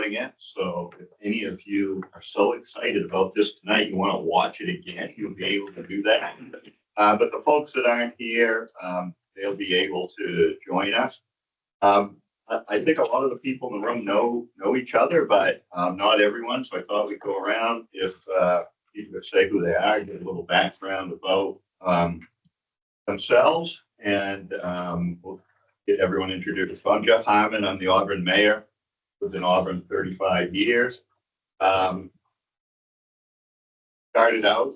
joining in. So if any of you are so excited about this tonight, you want to watch it again, you'll be able to do that. But the folks that aren't here, they'll be able to join us. I think a lot of the people in the room know each other, but not everyone. So I thought we'd go around if people could say who they are, give a little background about themselves, and we'll get everyone introduced. So I'm Jeff Harmon. I'm the Auburn mayor. Lived in Auburn 35 years. Started out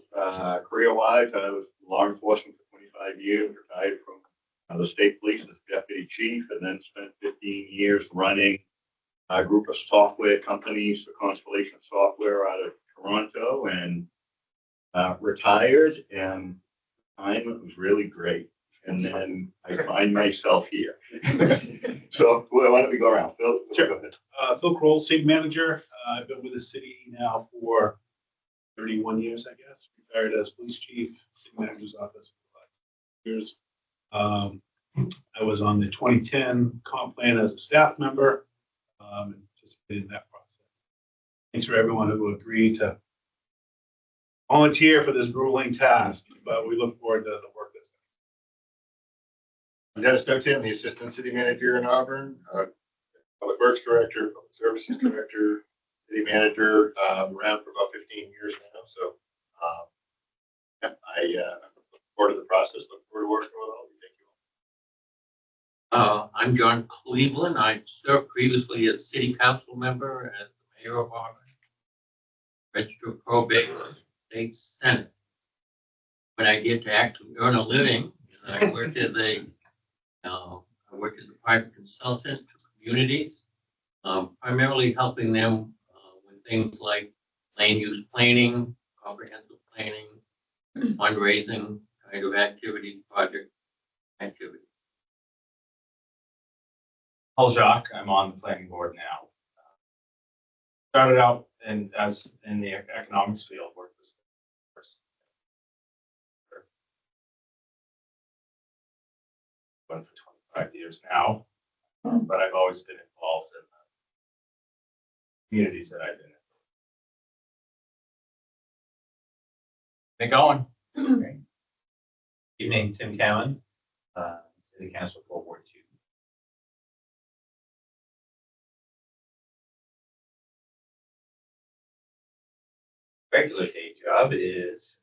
career-wise, I was law enforcement for 25 years, retired from the state police as deputy chief, and then spent 15 years running a group of software companies for Constellation Software out of Toronto, and retired, and time it was really great. And then I find myself here. So why don't we go around? Phil, sure. Go ahead. Phil Kroll, city manager. I've been with the city now for 31 years, I guess. Retired as police chief, city manager's office for 5 years. I was on the 2010 comp plan as a staff member, and participated in that process. Thanks for everyone who agreed to volunteer for this grueling task, but we look forward to the work that's going I'm Dennis Dotan, the assistant city manager in Auburn, public works director, public services director, city manager, around for about 15 years now. So I look forward to the process, look forward to working with all of you. Thank you. I'm John Cleveland. I served previously as city council member and the mayor of Auburn, registered probate, state senate. When I get to actually earn a living, I worked as a private consultant to communities, primarily helping them with things like land use planning, comprehensive planning, fundraising kind of activity, project activity. Paul Jacques, I'm on the planning board now. Started out in the economics field, worked for been for 25 years now, but I've always been involved in the communities that I've been in. Going. Good evening, Tim Cowan, City Council for Ward 2. Regular day job is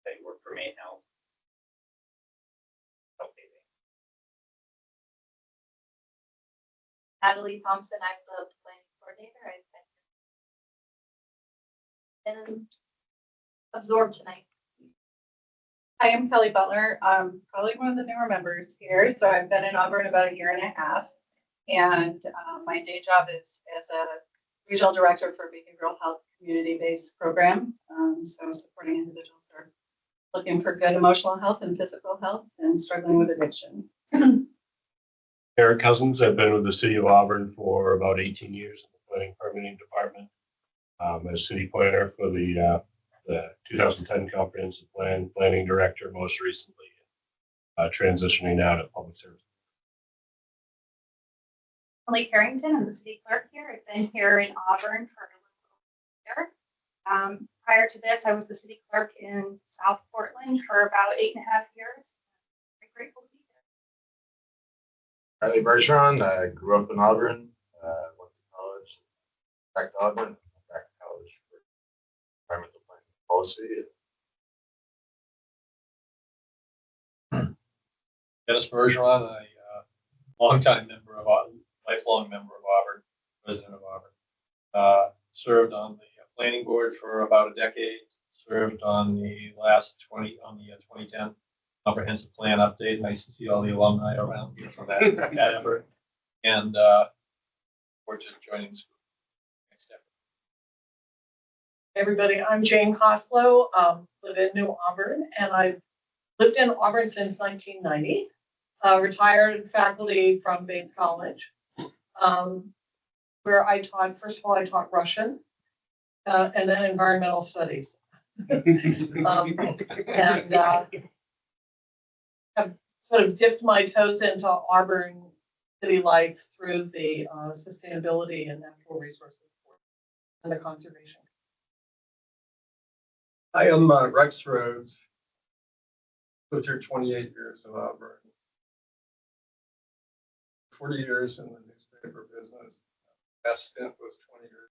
I work for Maine Health. Natalie Thompson, I'm the planning coordinator. I've been absorbed tonight. I am Kelly Butler. I'm probably one of the newer members here. So I've been in Auburn about 1.5 years. And my day job is as a regional director for behavioral health community-based program. So supporting individuals who are looking for good emotional health and physical health and struggling with addiction. Eric Cousins. I've been with the City of Auburn for about 18 years in the planning permitting department. As city planner for the 2010 comprehensive plan, planning director most recently, transitioning now to public service. Emily Carrington, I'm the city clerk here. I've been here in Auburn for a little over a year. Prior to this, I was the city clerk in South Portland for about 8.5 years. I'm grateful to be here. Riley Bergeron, I grew up in Auburn, went to college, back to Auburn, back to college for environmental planning policy. Dennis Bergeron, a longtime member of Auburn, lifelong member of Auburn, resident of Auburn. Served on the planning board for about a decade. Served on the 2010 comprehensive plan update. Nice to see all the alumni around here from that effort. And forward to joining this group next step. Hey everybody, I'm Jane Coslow, live in New Auburn, and I've lived in Auburn since 1990. Retired faculty from Bates College, where I taught, first of all, I taught Russian, and then environmental studies. And have sort of dipped my toes into Auburn city life through the sustainability and natural resources and the conservation. I am Rex Rhodes. Lived here 28 years in Auburn. 40 years in the newspaper business. Best stint was 20 years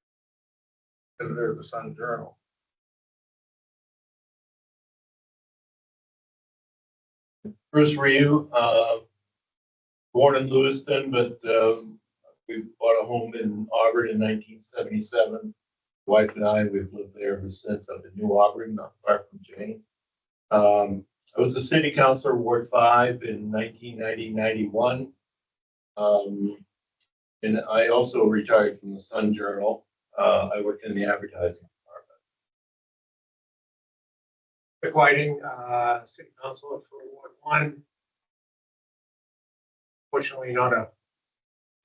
editor of the Sun Journal. Bruce Ryu, born in Lewiston, but we bought a home in Auburn in 1977. Wife and I, we've lived there ever since. Up in New Auburn, not far from Jane. I was a city councilor, Ward 5 in 1990-91. And I also retired from the Sun Journal. I worked in the advertising department. Rick Whiting, city councilor for Ward 1. Fortunately, not a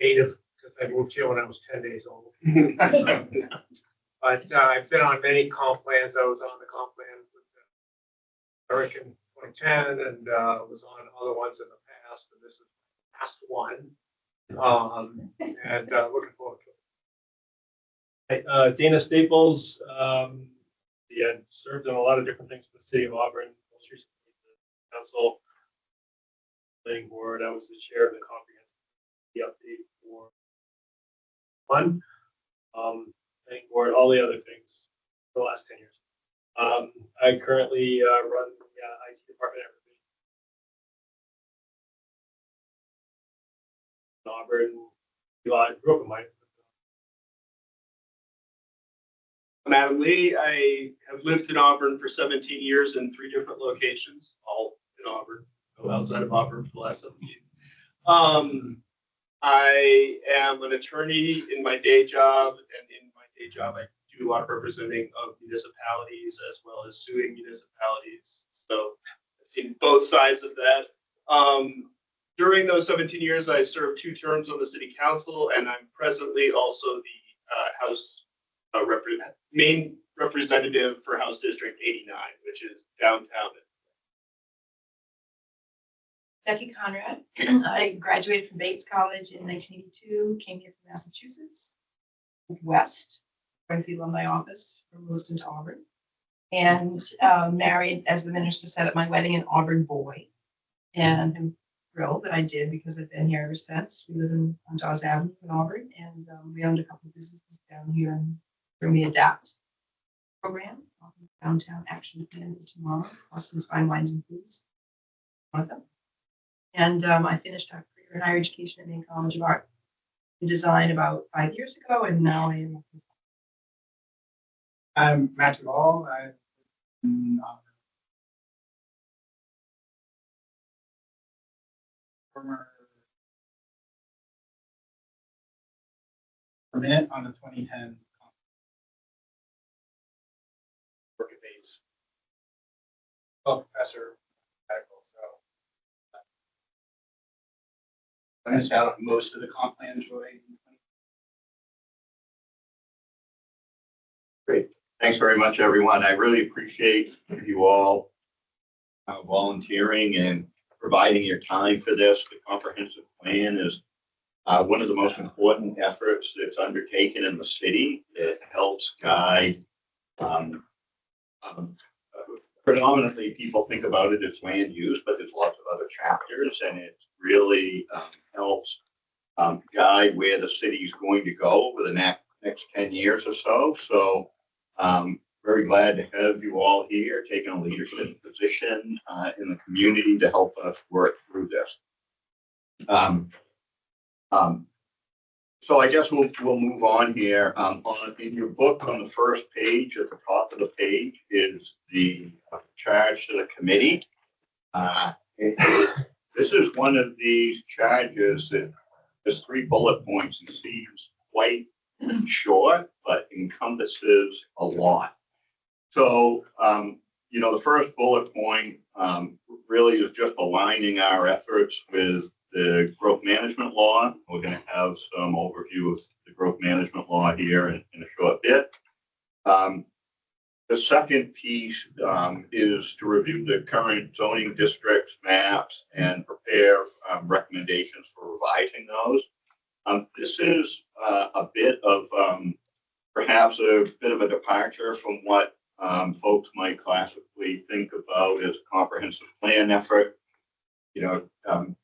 native because I moved here when I was 10 days old. But I've been on many comp plans. I was on the comp plan with Eric in 2010 and was on other ones in the past. And this is the last one. And looking forward to it. Dana Staples, yeah, served in a lot of different things for the city of Auburn. Most recently, the council, planning board. I was the chair of the comprehensive update for one. Planning board, all the other things for the last 10 years. I currently run the IT department at Auburn. I grew up in Maine. I'm Adam Lee. I have lived in Auburn for 17 years in 3 different locations, all in Auburn, no outside of Auburn for the last 17. I am an attorney in my day job, and in my day job, I do a lot of representing of municipalities as well as suing municipalities. So I've seen both sides of that. During those 17 years, I served 2 terms on the city council, and I'm presently also the House Maine representative for House District 89, which is downtown. Becky Conrad. I graduated from Bates College in 1982, came here from Massachusetts, moved west, quite a few on my office from Lewiston to Auburn, and married, as the minister said at my wedding, an Auburn boy. And I'm thrilled that I did because I've been here ever since. We live on Dawes Avenue in Auburn, and we owned a couple of businesses down here during the ADAPT program, Downtown Action Plan tomorrow, Austin's Fine Wines and Foods, one of them. And I finished our career in higher education at Maine College of Art and Design about 5 years ago, and now I am. I'm Matt Duvall. I'm former permit on the 2010 work at Bates. Professor medical, so I missed out on most of the comp plan joy. Great. Thanks very much, everyone. I really appreciate you all volunteering and providing your time for this. The comprehensive plan is one of the most important efforts that's undertaken in the city. It helps guide, predominantly people think about it as land use, but there's lots of other chapters, and it really helps guide where the city is going to go over the next 10 years or so. So very glad to have you all here taking a leadership position in the community to help us work through this. So I guess we'll move on here. In your book, on the first page, at the top of the page, is the charge to the committee. This is one of these charges that there's 3 bullet points and seems quite short, but encompasses a lot. So, the first bullet point really is just aligning our efforts with the growth management law. We're going to have some overview of the growth management law here in a short bit. The The second piece is to review the current zoning districts, maps, and prepare recommendations for revising those. This is a bit of perhaps a bit of a departure from what folks might classically think about as a comprehensive plan effort. You know,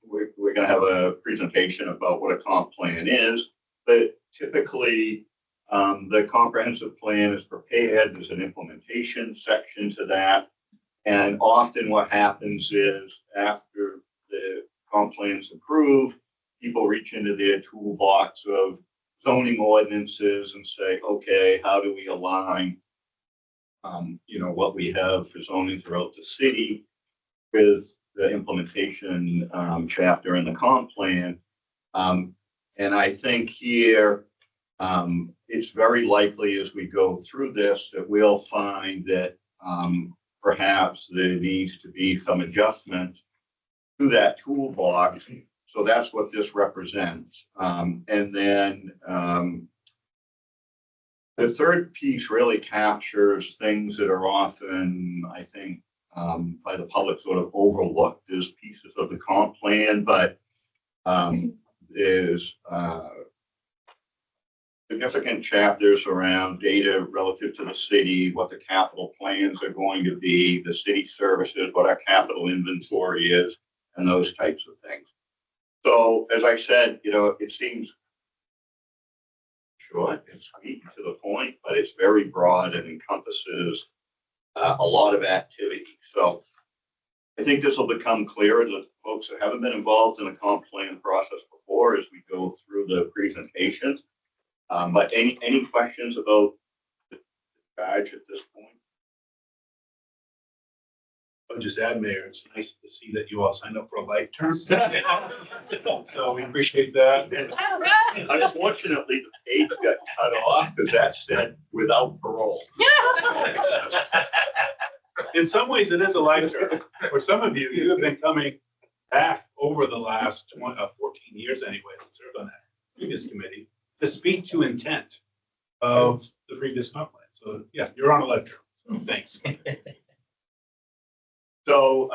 we're going to have a presentation about what a comp plan is, but typically the comprehensive plan is prepared. There's an implementation section to that. And often what happens is after the comp plan is approved, people reach into their toolbox of zoning ordinances and say, okay, how do we align, you know, what we have for zoning throughout the city with the implementation chapter in the comp plan. And I think here, it's very likely as we go through this that we'll find that perhaps there needs to be some adjustments to that toolbox. So that's what this represents. And then the third piece really captures things that are often, I think, by the public sort of overlooked as pieces of the comp plan, but there's significant chapters around data relative to the city, what the capital plans are going to be, the city services, what our capital inventory is, and those types of things. So as I said, you know, it seems short and sweet to the point, but it's very broad and encompasses a lot of activity. So I think this will become clearer to folks that haven't been involved in a comp plan process before as we go through the presentations. But any questions about the badge at this point? I'll just add, Mayor, it's nice to see that you all signed up for a life term. So we appreciate that. Unfortunately, the page got cut off because that said without parole. In some ways, it is a life term. For some of you, you have been coming back over the last 14 years anyway, that served on that previous committee to speak to intent of the previous comp plan. So yeah, you're on a life term. So thanks. So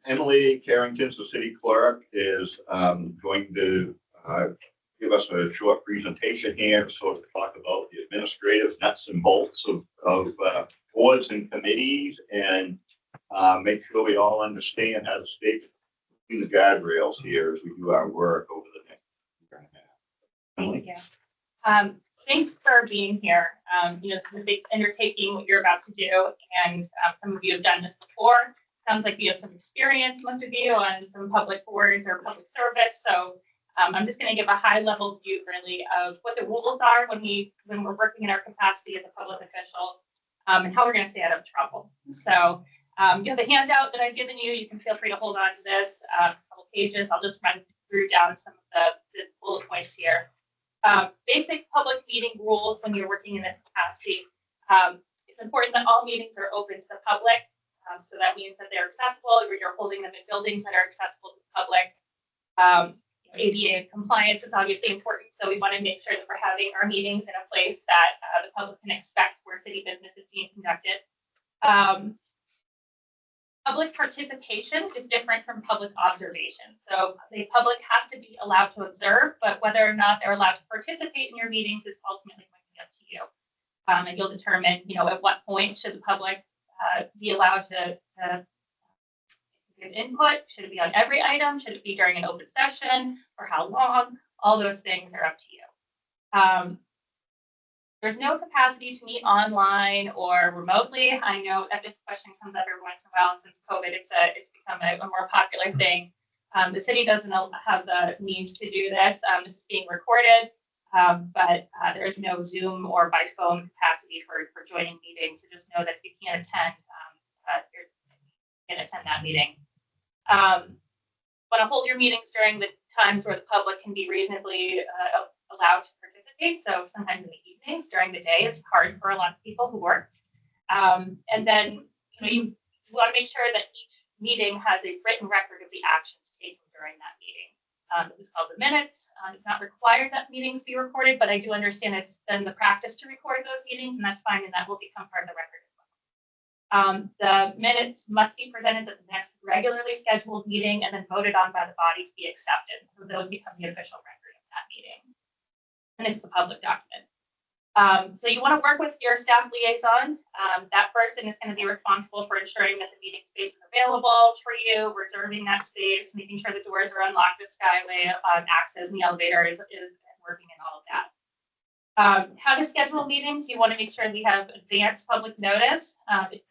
Emily Carrington's the city clerk is going to give us a short presentation here, sort of talk about the administrative nuts and bolts of boards and committees, and make sure we all understand how to stay between the guardrails here as we do our work over the next year and a half. Thank you. Thanks for being here. You know, it's a big undertaking what you're about to do, and some of you have done this before. Sounds like you have some experience, most of you, on some public boards or public service. So I'm just going to give a high-level view, really, of what the rules are when we're working in our capacity as a public official, and how we're going to stay out of trouble. So you have a handout that I've given you. You can feel free to hold on to this. A couple pages. I'll just run through down some of the bullet points here. Basic public meeting rules when you're working in this capacity. It's important that all meetings are open to the public. So that means that they're accessible, or you're holding them in buildings that are accessible to the public. ADA compliance is obviously important, so we want to make sure that we're having our meetings in a place that the public can expect where city business is being conducted. Public participation is different from public observation. So the public has to be allowed to observe, but whether or not they're allowed to participate in your meetings is ultimately going to be up to you. And you'll determine, you know, at what point should the public be allowed to give input? Should it be on every item? Should it be during an open session? For how long? All those things are up to you. There's no capacity to meet online or remotely. I know that this question comes up every once in a while, and since COVID, it's become a more popular thing. The city doesn't have the means to do this. This is being recorded. But there's no Zoom or by phone capacity for joining meetings. So just know that if you can't attend, you can't attend that meeting. Want to hold your meetings during the times where the public can be reasonably allowed to participate. So sometimes in the evenings, during the day, it's hard for a lot of people who work. And then you want to make sure that each meeting has a written record of the actions taken during that meeting. It's called the minutes. It's not required that meetings be recorded, but I do understand it's been the practice to record those meetings, and that's fine, and that will become part of the record as well. The minutes must be presented at the next regularly scheduled meeting and then voted on by the body to be accepted. So those become the official record of that meeting. And this is a public document. So you want to work with your staff liaison. That person is going to be responsible for ensuring that the meeting space is available for you, reserving that space, making sure the doors are unlocked, the skyway access and the elevator is working and all of that. How to schedule meetings, you want to make sure we have advanced public notice.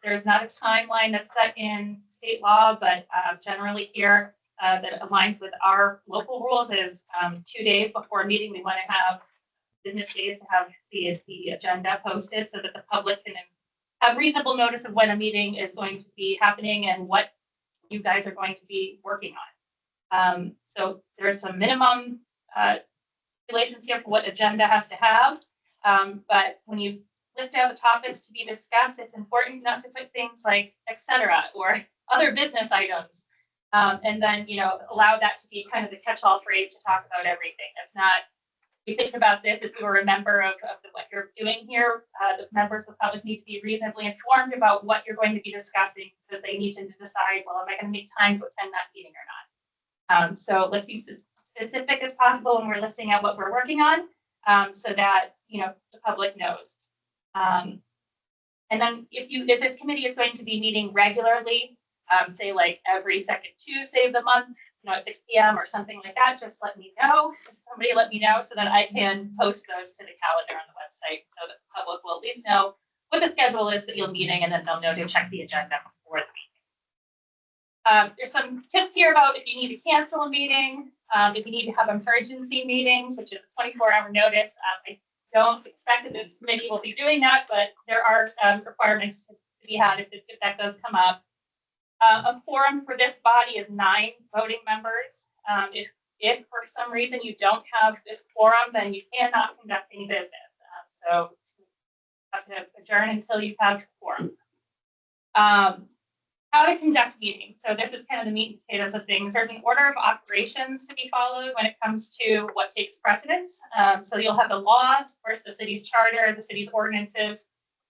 There's not a timeline that's set in state law, but generally here that aligns with our local rules is 2 days before a meeting, we want to have business days to have the agenda posted so that the public can have reasonable notice of when a meeting is going to be happening and what you guys are going to be working on. So there's some minimum regulations here for what agenda has to have. But when you list out the topics to be discussed, it's important not to put things like etc. or other business items. And then, allow that to be kind of the catch-all phrase to talk about everything. It's not, we think about this, if you were a member of what you're doing here, the members of the public need to be reasonably informed about what you're going to be discussing because they need to decide, well, am I going to make time to attend that meeting or not? So let's be specific as possible when we're listing out what we're working on so that, the public knows. And then if this committee is going to be meeting regularly, say like every second Tuesday of the month, at 6 p.m. or something like that, just let me know. Somebody let me know so that I can post those to the calendar on the website so that the public will at least know what the schedule is that you're meeting, and then they'll know to check the agenda before the meeting. There's some tips here about if you need to cancel a meeting, if you need to have emergency meetings, which is a 24-hour notice. I don't expect that this committee will be doing that, but there are requirements to be had if that does come up. A quorum for this body is 9 voting members. If for some reason you don't have this quorum, then you cannot conduct any business. So you have to adjourn until you have quorum. How to conduct meetings. So this is kind of the meat and potatoes of things. There's an order of operations to be followed when it comes to what takes precedence. So you'll have the law, of course, the city's charter, the city's ordinances,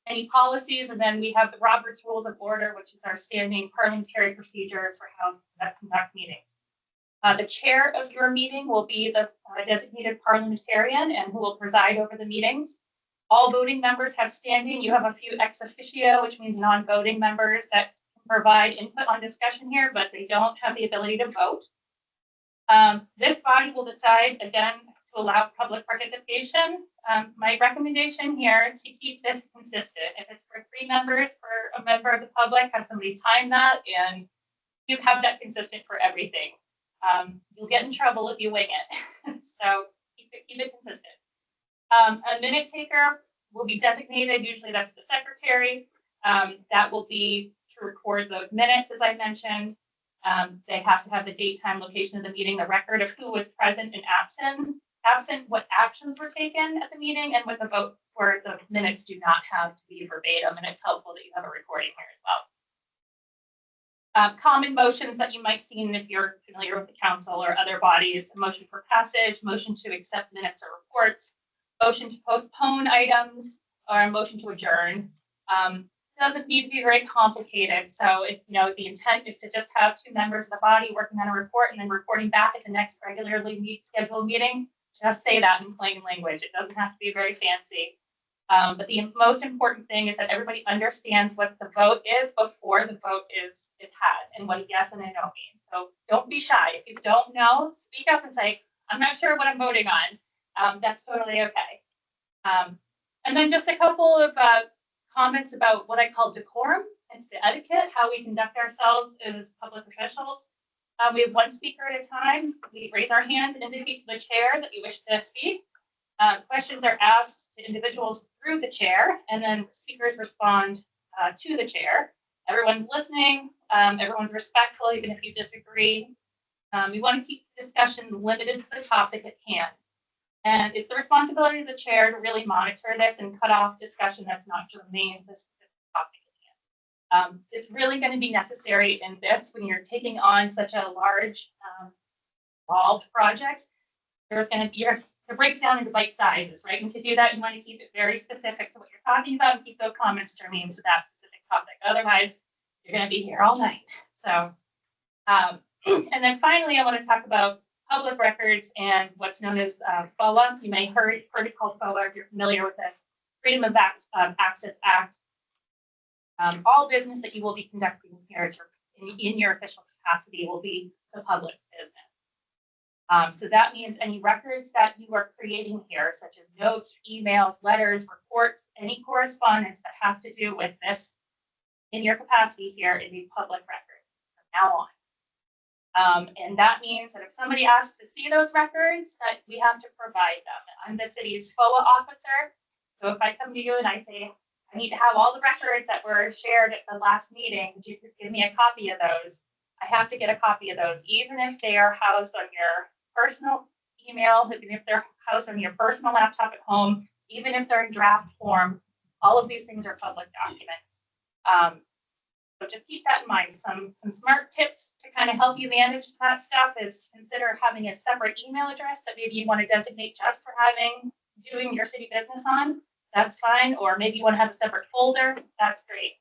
any policies, and then we have the Robert's Rules of Order, which is our standing parliamentary procedures for how to conduct meetings. The chair of your meeting will be the designated parliamentarian and who will preside over the meetings. All voting members have standing. You have a few ex officio, which means non-voting members that provide input on discussion here, but they don't have the ability to vote. This body will decide, again, to allow public participation. My recommendation here to keep this consistent. If it's for 3 members, for a member of the public, have somebody time that, and you have that consistent for everything. You'll get in trouble if you wing it. So keep it consistent. A minute taker will be designated. Usually that's the secretary. That will be to record those minutes, as I mentioned. They have to have the date, time, location of the meeting, the record of who was present and absent, what actions were taken at the meeting, and with the vote where the minutes do not have to be verbatim. And it's helpful that you have a recording here as well. Common motions that you might see if you're familiar with the council or other bodies: a motion for passage, motion to accept minutes or reports, motion to postpone items, or a motion to adjourn. Doesn't need to be very complicated. So if the intent is to just have 2 members of the body working on a report and then reporting back at the next regularly scheduled meeting, just say that in plain language. It doesn't have to be very fancy. But the most important thing is that everybody understands what the vote is before the vote is had and what a yes and a no means. So don't be shy. If you don't know, speak up and say, I'm not sure what I'm voting on. That's totally okay. And then just a couple of comments about what I call decorum. It's the etiquette, how we conduct ourselves as public officials. We have 1 speaker at a time. We raise our hand and indicate to the chair that you wish to speak. Questions are asked to individuals through the chair, and then speakers respond to the chair. Everyone's listening. Everyone's respectful, even if you disagree. We want to keep discussions limited to the topic at hand. And it's the responsibility of the chair to really monitor this and cut off discussion that's not germane to this topic at hand. It's really going to be necessary in this when you're taking on such a large, involved project. There's going to be to break down into bite sizes, right? And to do that, you want to keep it very specific to what you're talking about and keep those comments germane to that specific topic. Otherwise, you're going to be here all night. So, and then finally, I want to talk about public records and what's known as FOA. You may heard it called FOA if you're familiar with this, Freedom of Access Act. All business that you will be conducting here is in your official capacity will be the public's business. So that means any records that you are creating here, such as notes, emails, letters, reports, any correspondence that has to do with this in your capacity here is a public record from now on. And that means that if somebody asks to see those records, that we have to provide them. I'm the city's FOA officer. So if I come to you and I say, I need to have all the records that were shared at the last meeting, would you give me a copy of those? I have to get a copy of those, even if they are housed on your personal email, even if they're housed on your personal laptop at home, even if they're in draft form. All of these things are public documents. So just keep that in mind. Some smart tips to kind of help you manage that stuff is consider having a separate email address that maybe you want to designate just for doing your city business on. That's fine. Or maybe you want to have a separate folder. That's great.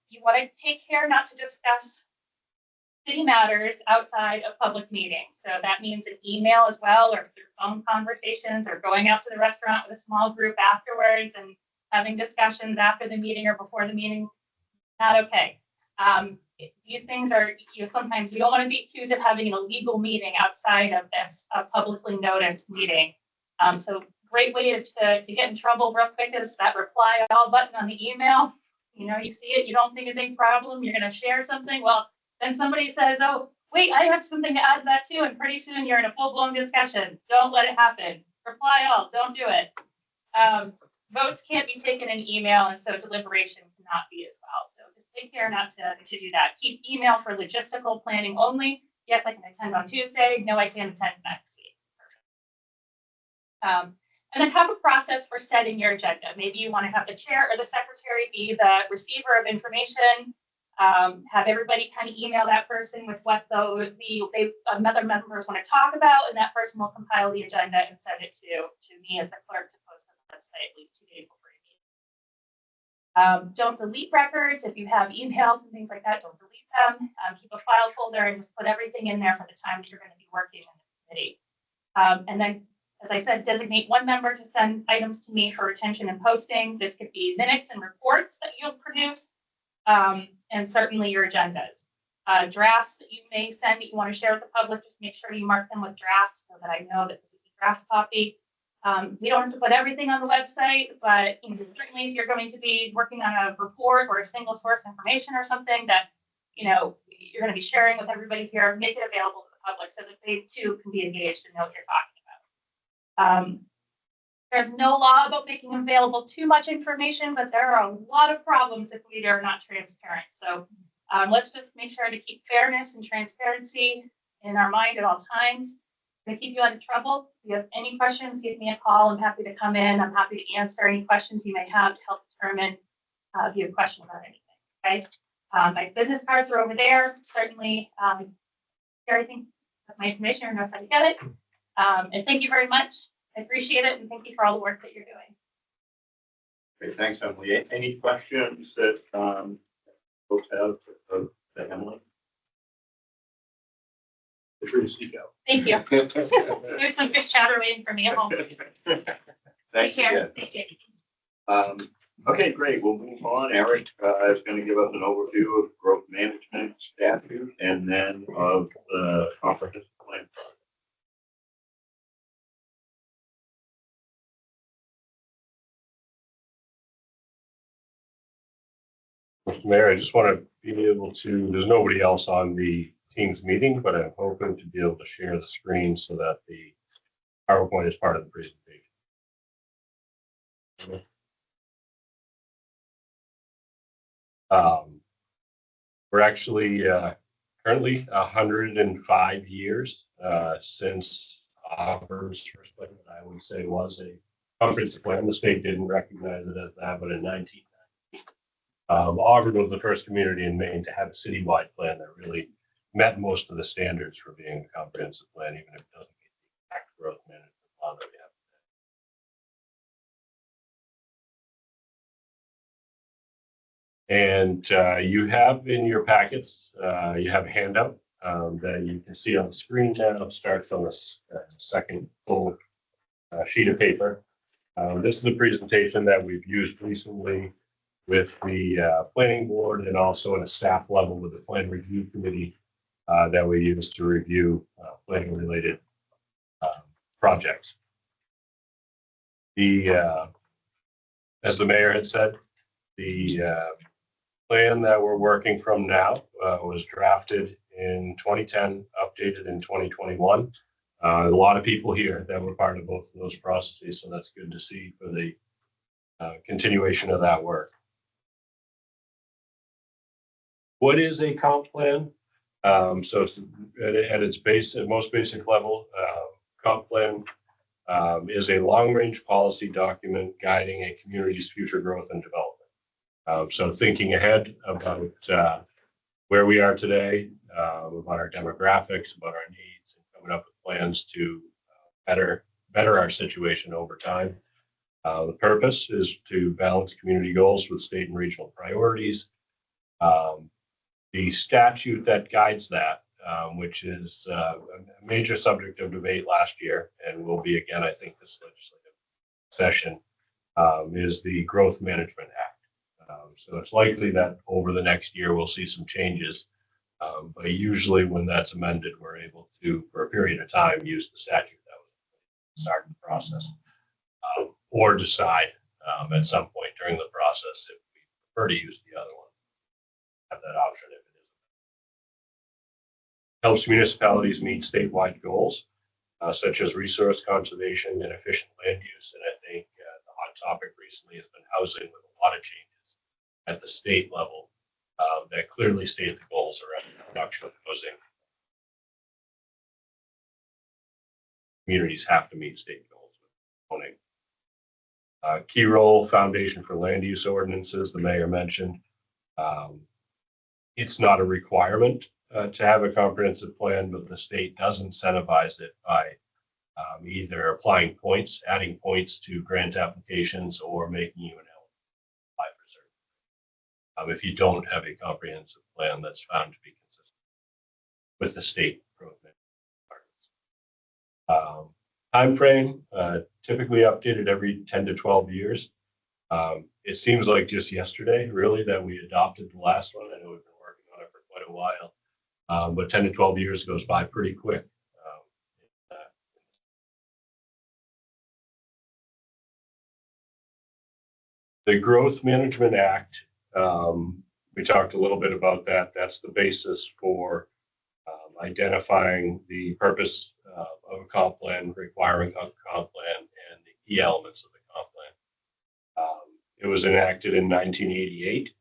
You want to take care not to discuss city matters outside of public meetings. So that means an email as well, or through phone conversations, or going out to the restaurant with a small group afterwards and having discussions after the meeting or before the meeting. Not okay. These things are, sometimes you don't want to be accused of having an illegal meeting outside of this publicly noticed meeting. So great way to get in trouble real quick is that reply all button on the email. You see it, you don't think it's a problem, you're going to share something. Well, then somebody says, oh, wait, I have something to add to that too. And pretty soon you're in a full-blown discussion. Don't let it happen. Reply all, don't do it. Votes can't be taken in email, and so deliberation cannot be as well. So just take care not to do that. Keep email for logistical planning only. Yes, I can attend on Tuesday. No, I can't attend next week. And then have a process for setting your agenda. Maybe you want to have the chair or the secretary be the receiver of information. Have everybody kind of email that person with what other members want to talk about, and that person will compile the agenda and send it to me as the clerk to post on the website at least 2 days before your meeting. Don't delete records. If you have emails and things like that, don't delete them. Keep a file folder and just put everything in there for the time that you're going to be working in the committee. And then, as I said, designate one member to send items to me for retention and posting. This could be minutes and reports that you'll produce. And certainly your agendas. Drafts that you may send that you want to share with the public, just make sure you mark them with drafts so that I know that this is a draft copy. We don't have to put everything on the website, but certainly if you're going to be working on a report or a single source information or something that you're going to be sharing with everybody here, make it available to the public so that they too can be engaged and know what you're talking about. There's no law about making available too much information, but there are a lot of problems if we are not transparent. So let's just make sure to keep fairness and transparency in our mind at all times. To keep you out of trouble. If you have any questions, give me a call. I'm happy to come in. I'm happy to answer any questions you may have to help determine if you have questions about anything. Okay. My business cards are over there. Certainly, everything that's my information or knows how to get it. And thank you very much. I appreciate it, and thank you for all the work that you're doing. Okay, thanks, Emily. Any questions that folks have of Emily? Feel free to seek out. Thank you. There's some fish chatter waiting for me at home. Thanks again. Thank you. Okay, great. We'll move on. Eric is going to give us an overview of growth management statute and then of the comprehensive plan project. Mr. Mayor, I just want to be able to, there's nobody else on the Teams meeting, but I'm hoping to be able to share the screen so that the PowerPoint is part of the presentation. We're actually currently 105 years since Auburn's first plan, I would say, was a comprehensive plan. The state didn't recognize it as that, but in 1990, Auburn was the first community in Maine to have a citywide plan that really met most of the standards for being a comprehensive plan, even if it doesn't meet the exact growth management plan that we have And you have in your packets, you have a handout that you can see on the screen now. It starts on the second full sheet of paper. This is the presentation that we've used recently with the planning board and also at a staff level with the plan review committee that we use to review planning related projects. As the mayor had said, the plan that we're working from now was drafted in 2010, updated in 2021. A lot of people here that were part of both of those processes, so that's good to see for the continuation of that work. What is a comp plan? So it's, at its most basic level, comp plan is a long-range policy document guiding a community's future growth and development. So thinking ahead about where we are today, about our demographics, about our needs, and coming up with plans to better our situation over time. The purpose is to balance community goals with state and regional priorities. The statute that guides that, which is a major subject of debate last year and will be again, I think, this legislative session, is the Growth Management Act. So it's likely that over the next year we'll see some changes. But usually when that's amended, we're able to, for a period of time, use the statute that was start the process, or decide at some point during the process if we prefer to use the other one. Have that option if it is. Helps municipalities meet statewide goals, such as resource conservation and efficient land use. And I think the hot topic recently has been housing, with a lot of changes at the state level that clearly state the goals around production of housing. Communities have to meet state goals with zoning. Key role, foundation for land use ordinances, the mayor mentioned. It's not a requirement to have a comprehensive plan, but the state does incentivize it by either applying points, adding points to grant applications, or making you an eligible apply for certain. If you don't have a comprehensive plan that's found to be consistent with the state program. Time frame, typically updated every 10 to 12 years. It seems like just yesterday, really, that we adopted the last one. I know we've been working on it for quite a while, but 10 to 12 years goes by pretty quick. The Growth Management Act, we talked a little bit about that. That's the basis for identifying the purpose of a comp plan, requiring a comp plan, and the key elements of the comp plan. It was enacted in 1988,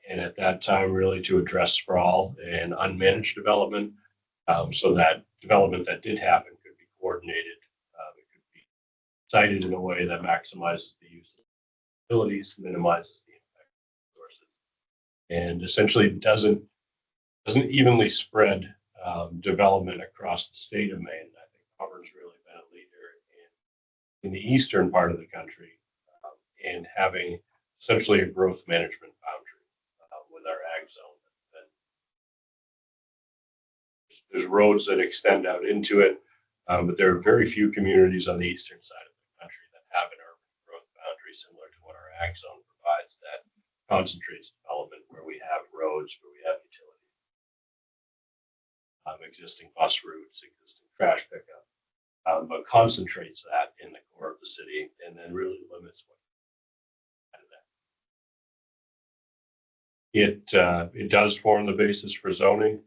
and at that time, really to address sprawl and unmanaged development, so that development that did happen could be coordinated. It could be sited in a way that maximizes the use of facilities, minimizes the impact of resources, and essentially doesn't evenly spread development across the state of Maine. I think Auburn's really been a leader in the eastern part of the country in having essentially a growth management boundary with our ag zone. There's roads that extend out into it, but there are very few communities on the eastern side of the country that have an urban growth boundary similar to what our ag zone provides, that concentrates development where we have roads, where we have utilities. Existing bus routes, existing trash pickup, but concentrates that in the core of the city and then really limits what it does form the basis for zoning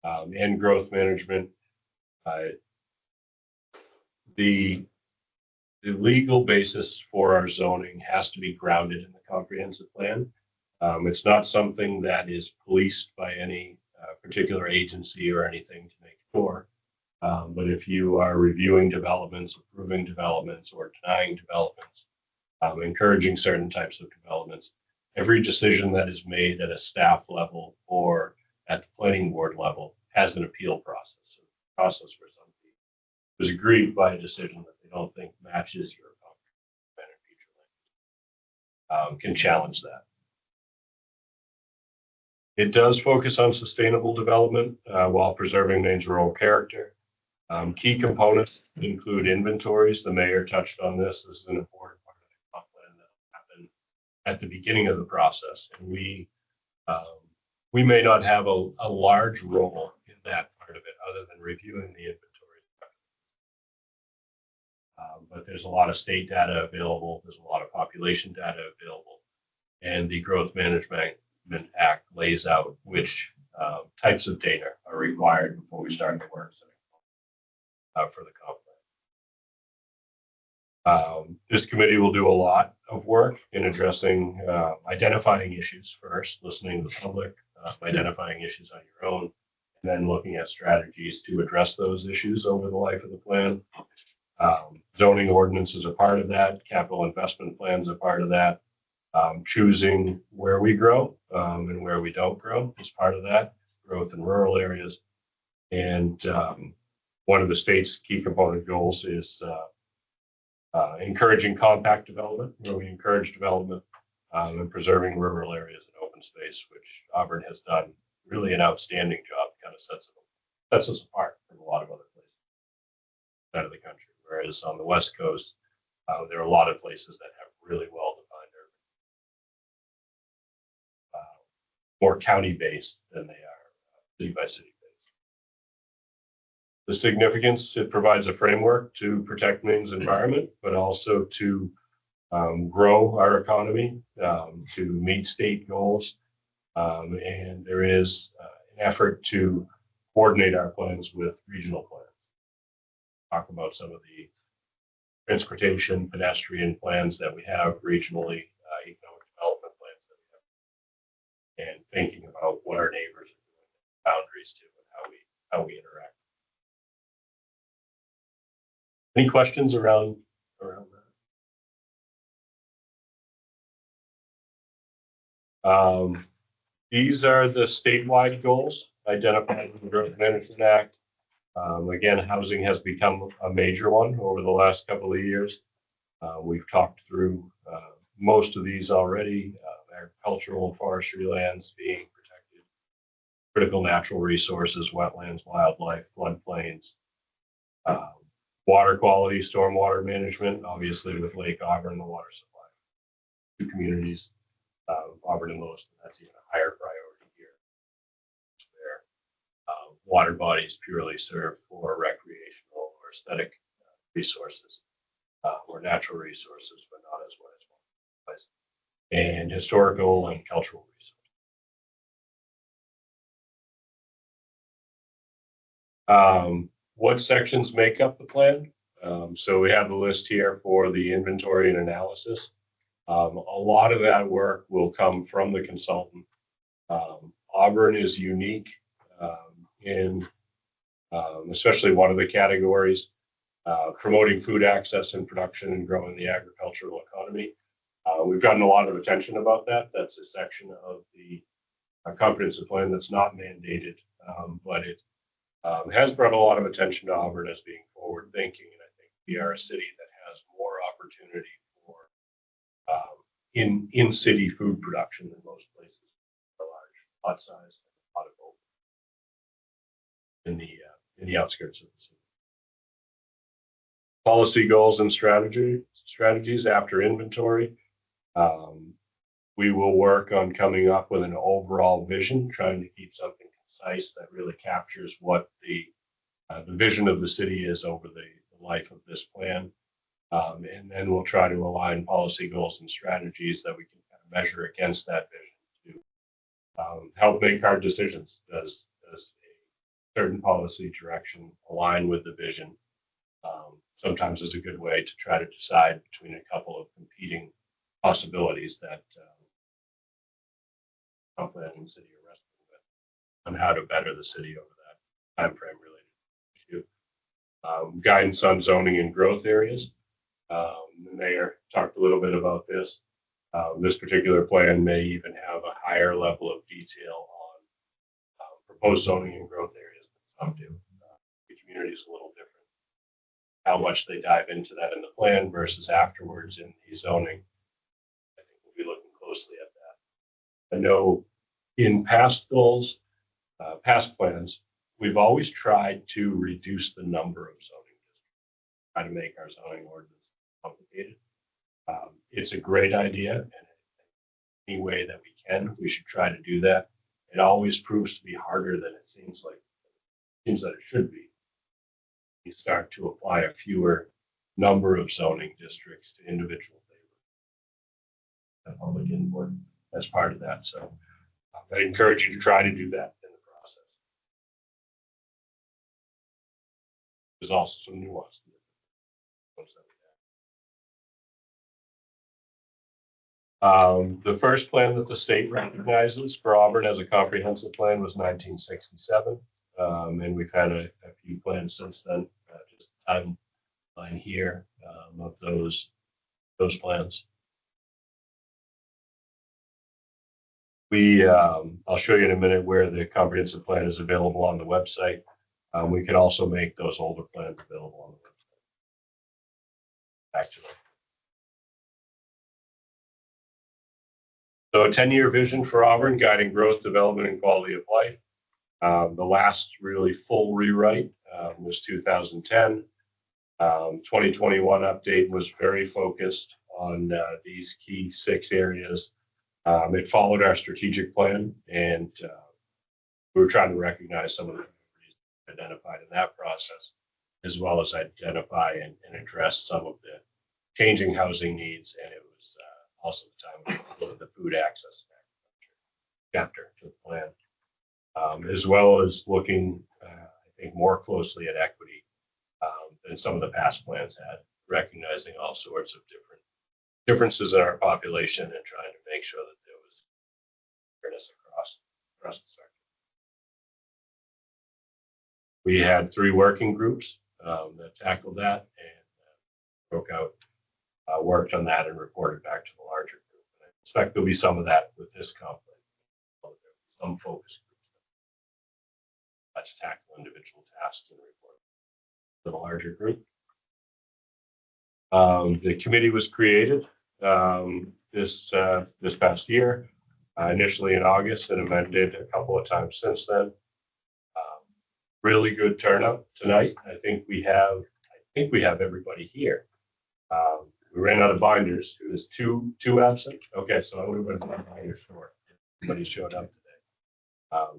and growth management. The legal basis for our zoning has to be grounded in the comprehensive plan. It's not something that is policed by any particular agency or anything to make sure. But if you are reviewing developments, approving developments, or denying developments, encouraging certain types of developments, every decision that is made at a staff level or at the planning board level has an appeal process. So the process for some people was agreed by a decision that they don't think matches your plan or future land can challenge that. It does focus on sustainable development while preserving Maine's rural character. Key components include inventories. The mayor touched on this. This is an important part of the comp plan that happened at the beginning of the process. And we may not have a large role in that part of it other than reviewing the inventory. But there's a lot of state data available. There's a lot of population data available. And the Growth Management Act lays out which types of data are required before we start the work for the comp plan. This committee will do a lot of work in addressing, identifying issues first, listening to the public, identifying issues on your own, and then looking at strategies to address those issues over the life of the plan. Zoning ordinance is a part of that. Capital investment plans are part of that. Choosing where we grow and where we don't grow is part of that. Growth in rural areas. And one of the state's key component goals is encouraging compact development, where we encourage development and preserving rural areas and open space, which Auburn has done really an outstanding job. Kind of sets us apart from a lot of other places out of the country. Whereas on the West Coast, there are a lot of places that have really well-defined urban, more county-based than they are city-by-city based. The significance, it provides a framework to protect Maine's environment, but also to grow our economy, to meet state goals. And there is an effort to coordinate our plans with regional plans. Talk about some of the transportation, pedestrian plans that we have regionally, economic development plans that we have, and thinking about what our neighbors are doing, boundaries to, and how we interact. Any questions around that? These are the statewide goals identified in the Growth Management Act. Again, housing has become a major one over the last couple of years. We've talked through most of these already. Agricultural and forestry lands being protected, critical natural resources, wetlands, wildlife, floodplains, water quality, stormwater management, obviously with Lake Auburn, the water supply to communities, Auburn and Lewiston, that's even a higher priority here. Water bodies purely serve for recreational or aesthetic resources or natural resources, but not as well as and historical and cultural resources. What sections make up the plan? So we have the list here for the inventory and analysis. A lot of that work will come from the consultant. Auburn is unique in especially one of the categories, promoting food access and production and growing the agricultural economy. We've gotten a lot of attention about that. That's a section of the comprehensive plan that's not mandated, but it has brought a lot of attention to Auburn as being forward thinking. And I think we are a city that has more opportunity for in city food production than most places. A large lot size, a lot of open in the outskirts of the city. Policy goals and strategies after inventory. We will work on coming up with an overall vision, trying to keep something concise that really captures what the vision of the city is over the life of this plan. And then we'll try to align policy goals and strategies that we can kind of measure against that vision to help make hard decisions. Does a certain policy direction align with the vision? Sometimes is a good way to try to decide between a couple of competing possibilities that plan and city are wrestling with on how to better the city over that time frame related issue. Guidance on zoning and growth areas. The mayor talked a little bit about this. This particular plan may even have a higher level of detail on proposed zoning and growth areas than some do. The community is a little different. How much they dive into that in the plan versus afterwards in the zoning. I think we'll be looking closely at that. I know In past goals, past plans, we've always tried to reduce the number of zoning districts, try to make our zoning ordinance complicated. It's a great idea, and any way that we can, we should try to do that. It always proves to be harder than it seems that it should be. You start to apply a fewer number of zoning districts to individual favor. And public input as part of that. So I encourage you to try to do that in the process. There's also some nuance. The first plan that the state recognizes for Auburn as a comprehensive plan was 1967. And we've had a few plans since then, just timeline here of those plans. I'll show you in a minute where the comprehensive plan is available on the website. We can also make those older plans available on the website. Back to them. So a 10-year vision for Auburn, guiding growth, development, and quality of life. The last really full rewrite was 2010. 2021 update was very focused on these key 6 areas. It followed our strategic plan, and we were trying to recognize some of the identified in that process, as well as identify and address some of the changing housing needs. And it was also the time we looked at the food access chapter to the plan, as well as looking, I think, more closely at equity than some of the past plans had, recognizing all sorts of differences in our population and trying to make sure that there was fairness across the sector. We had 3 working groups that tackled that and broke out, worked on that and reported back to the larger group. And I expect there'll be some of that with this conflict. Some focus groups to tackle individual tasks and report to the larger group. The committee was created this past year, initially in August, and amended a couple of times since then. Really good turnout tonight. I think we have everybody here. We ran out of binders. It was two absent. Okay, so I would have been on binders for everybody showed up today.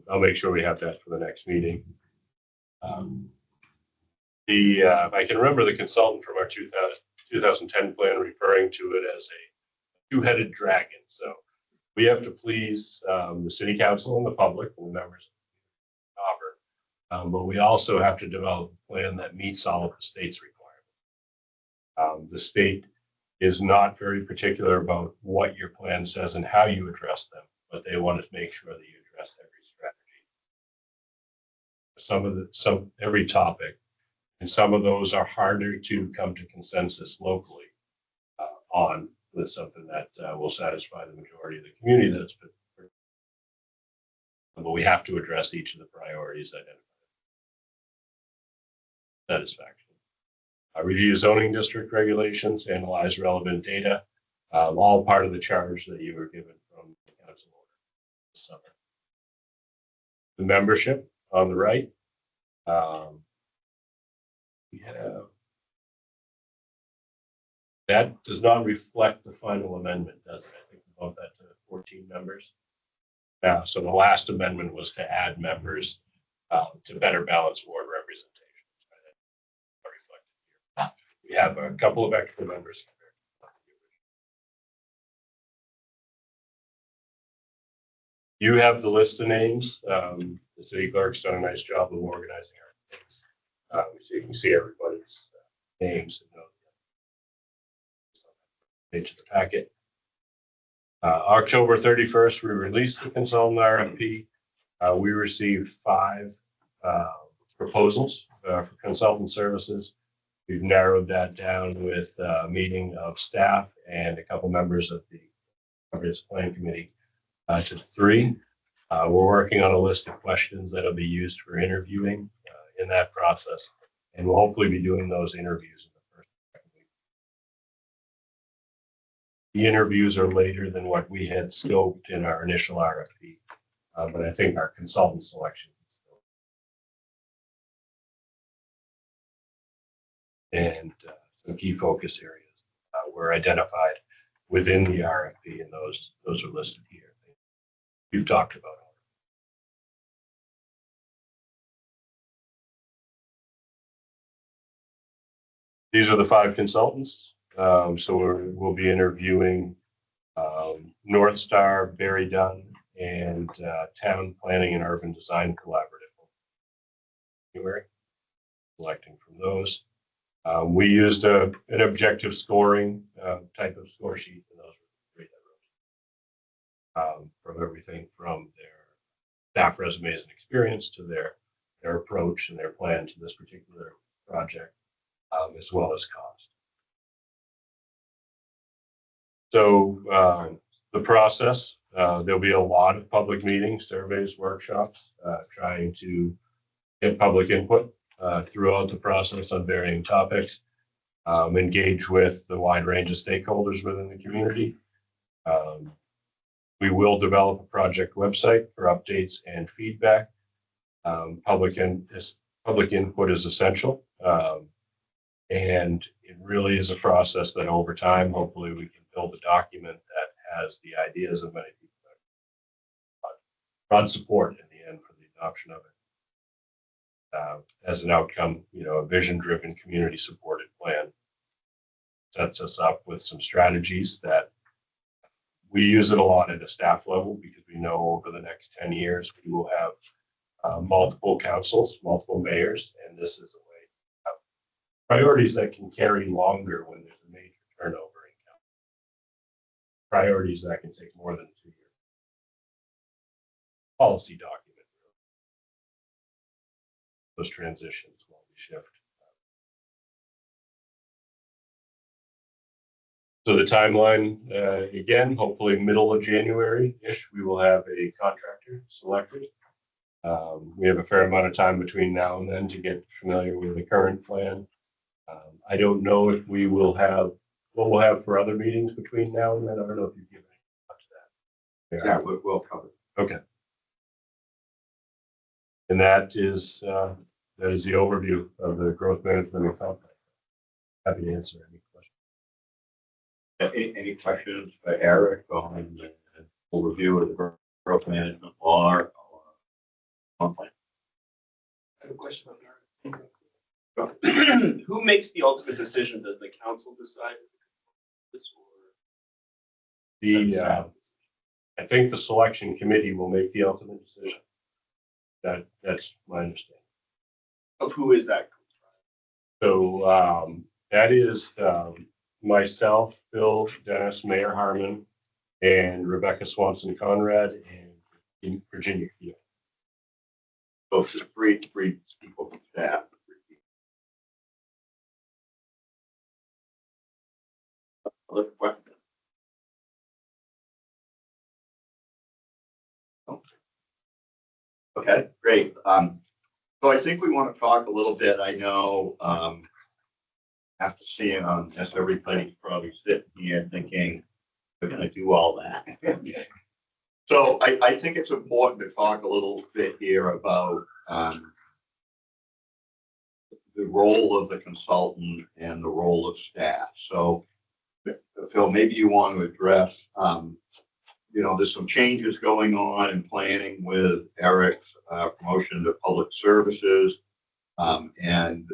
I'll make sure we have that for the next meeting. I can remember the consultant from our 2010 plan referring to it as a 2-headed dragon. So we have to please the city council and the public and the members of Auburn, but we also have to develop a plan that meets all of the state's requirements. The state is not very particular about what your plan says and how you address them, but they want to make sure that you address every strategy. Every topic, and some of those are harder to come to consensus locally on with something that will satisfy the majority of the community that's been. But we have to address each of the priorities identified. Satisfaction. Review zoning district regulations, analyze relevant data, all part of the charge that you were given from the council order this summer. The membership on the right. We have that does not reflect the final amendment, does it? I think we bumped that to 14 members. Now, so the last amendment was to add members to better balance ward representation. We have a couple of extra members. You have the list of names. The city clerk's done a nice job of organizing our things. So you can see everybody's names and page of the packet. October 31st, we released the consultant RFP. We received 5 proposals for consultant services. We've narrowed that down with a meeting of staff and a couple members of the comprehensive plan committee to 3. We're working on a list of questions that'll be used for interviewing in that process, and we'll hopefully be doing those interviews in the first and second week. The interviews are later than what we had scoped in our initial RFP. But I think our consultant selection and some key focus areas were identified within the RFP, and those are listed here. We've talked about. These are the 5 consultants. So we'll be interviewing North Star, Barry Dunn, and Town Planning and Urban Design Collaborative. January, selecting from those. We used an objective scoring type of score sheet, and those were 3 that wrote from everything from their staff resumes and experience to their approach and their plan to this particular project, as well as cost. So the process, there'll be a lot of public meetings, surveys, workshops, trying to get public input throughout the process on varying topics, engage with the wide range of stakeholders within the community. We will develop a project website for updates and feedback. Public input is essential. And it really is a process that over time, hopefully we can build a document that has the ideas of many people. Broad support in the end for the adoption of it. As an outcome, a vision-driven, community-supported plan sets us up with some strategies that we use it a lot at a staff level, because we know over the next 10 years, we will have multiple councils, multiple mayors, and this is a way to have priorities that can carry longer when there's a major turnover in council. Priorities that can take more than 2 years. Policy document. Those transitions while we shift. So the timeline, again, hopefully middle of January-ish, we will have a contractor selected. We have a fair amount of time between now and then to get familiar with the current plan. I don't know if we will have, what we'll have for other meetings between now and then. I don't know if you've given any thought to that. Yeah, we'll cover. Okay. And that is the overview of the growth management and comp plan. Happy to answer any questions. Any questions for Eric on the overview of the growth management law or comp plan? I have a question on that. Who makes the ultimate decision? Does the council decide this, or I think the selection committee will make the ultimate decision. That's my understanding. of who is that? So that is myself, Bill, Dennis, Mayor Harmon, and Rebecca Swanson Conrad, and Virginia Keel. So it's just three people from staff. Other questions? Okay, great. So I think we want to talk a little bit. I know after seeing as everybody's probably sitting here thinking we're going to do all that. So I think it's important to talk a little bit here about the role of the consultant and the role of staff. So Phil, maybe you want to address, there's some changes going on in planning with Eric's promotion to public services and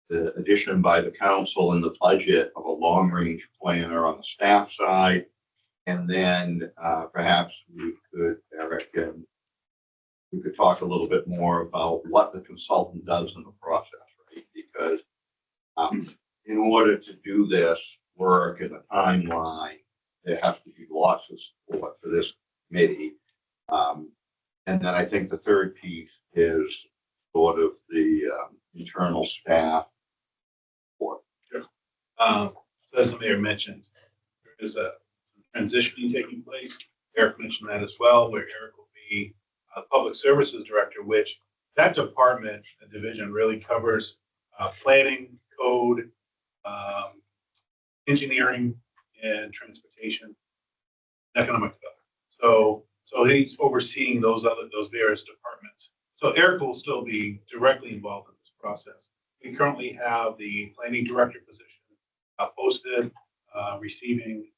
the addition by the council in the budget of a long-range planner on the staff side. And then perhaps we could, Eric, and we could talk a little bit more about what the consultant does in the process, right? Because in order to do this work in a timeline, there has to be lots of support for this committee. And then I think the third piece is sort of the internal staff support. Sure. As the mayor mentioned, there is a transitioning taking place. Eric mentioned that as well, where Eric will be a public services director, which that department, the division, really covers planning, code, engineering, and transportation, economic development. So So he's overseeing those various departments. So Eric will still be directly involved in this process. We currently have the planning director position posted, receiving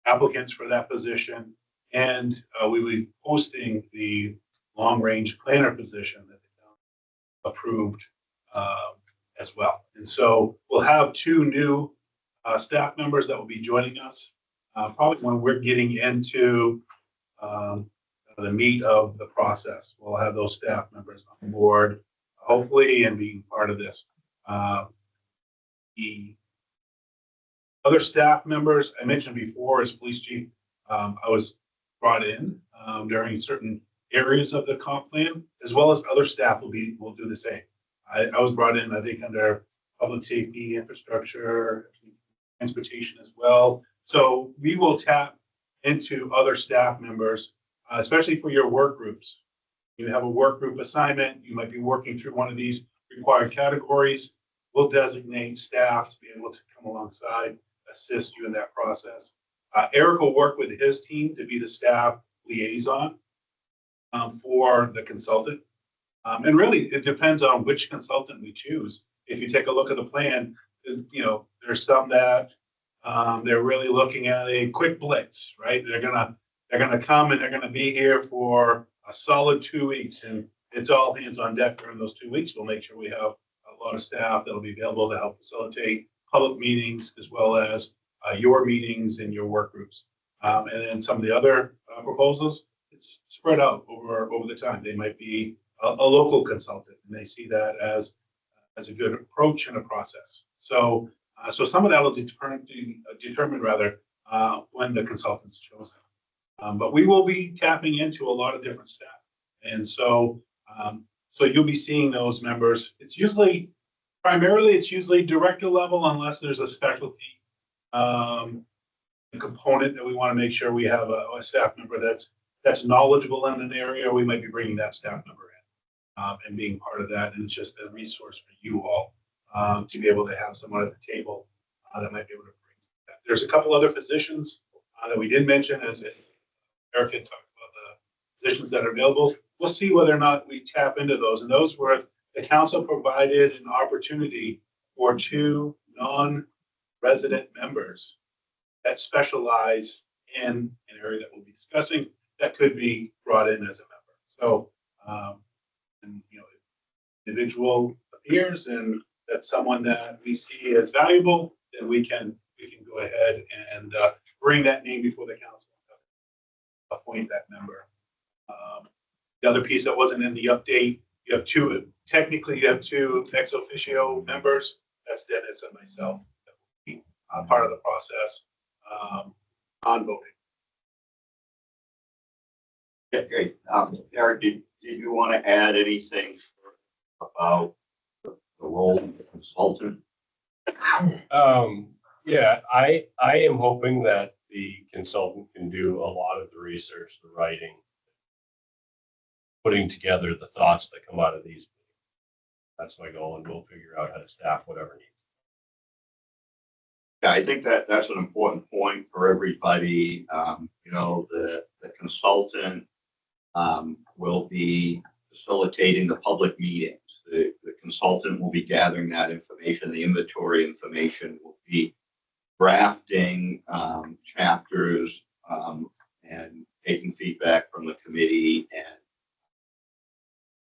applicants for that position. And we will be posting the long-range planner position that the town approved as well. And so we'll have two new staff members that will be joining us, probably when we're getting into the meat of the process. We'll have those staff members on board, hopefully, and being part of this. The other staff members I mentioned before as police chief, I was brought in during certain areas of the comp plan, as well as other staff will do the same. I was brought in, I think, under public safety, infrastructure, transportation as well. So we will tap into other staff members, especially for your work groups. You have a work group assignment, you might be working through one of these required categories. We'll designate staff to be able to come alongside, assist you in that process. Eric will work with his team to be the staff liaison for the consultant. And really, it depends on which consultant we choose. If you take a look at the plan, there's some that they're really looking at a quick blitz, right? They're gonna come and they're gonna be here for a solid 2 weeks, and it's all hands on deck during those 2 weeks. We'll make sure we have a lot of staff that'll be available to help facilitate public meetings as well as your meetings and your work groups. And then some of the other proposals, it's spread out over the time. They might be a local consultant, and they see that as a good approach and a process. So some of that will determine rather when the consultant's chosen. But we will be tapping into a lot of different staff, and so you'll be seeing those members. It's usually director level, unless there's a specialty component that we want to make sure we have a staff member that's knowledgeable in an area. We might be bringing that staff member in and being part of that, and it's just a resource for you all to be able to have someone at the table that might be able to bring that. There's a couple other positions that we did mention, as Eric had talked about the positions that are available. We'll see whether or not we tap into those, and those were the council provided an opportunity for 2 non-resident members that specialize in an area that we'll be discussing that could be brought in as a member. So, individual appears and that's someone that we see as valuable, then we can go ahead and bring that name before the council, appoint that member. The other piece that wasn't in the update, you have two ex officio members. That's Dennis and myself that will be part of the process on voting. Yeah, great. Eric, did you want to add anything about the role of the consultant? Yeah, I am hoping that the consultant can do a lot of the research, the writing, putting together the thoughts that come out of these. That's my goal, and we'll figure out how to staff whatever needs. Yeah, I think that's an important point for everybody. The consultant will be facilitating the public meetings. The consultant will be gathering that information. The inventory information will be drafting chapters and taking feedback from the committee. And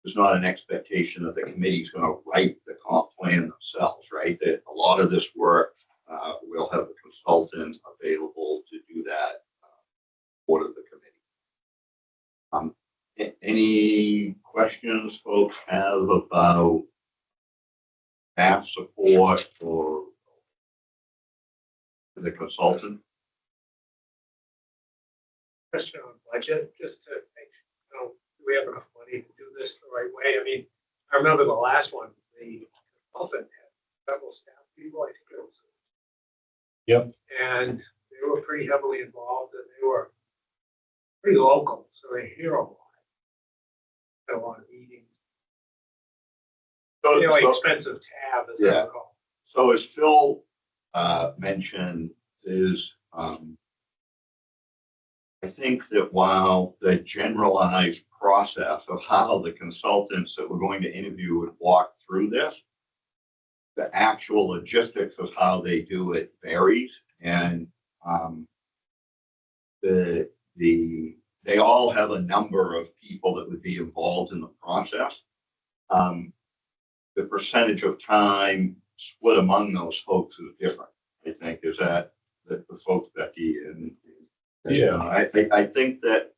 there's not an expectation that the committee is going to write the comp plan themselves, right? That a lot of this work we'll have the consultant available to do that for the committee. Any questions folks have about staff support or the consultant? Question on budget, just to make sure, do we have enough money to do this the right way? I mean, I remember the last one, the consultant had several staff people, I think it was. Yep. And they were pretty heavily involved, and they were pretty local, so they hear a lot. Had a lot of meetings. Expensive tab, as I recall. So as Phil mentioned, is I think that while the generalized process of how the consultants that we're going to interview would walk through this, the actual logistics of how they do it varies, and they all have a number of people that would be involved in the process. The percentage of time split among those folks is different. I think is that the folks, Becky, and Yeah. I think that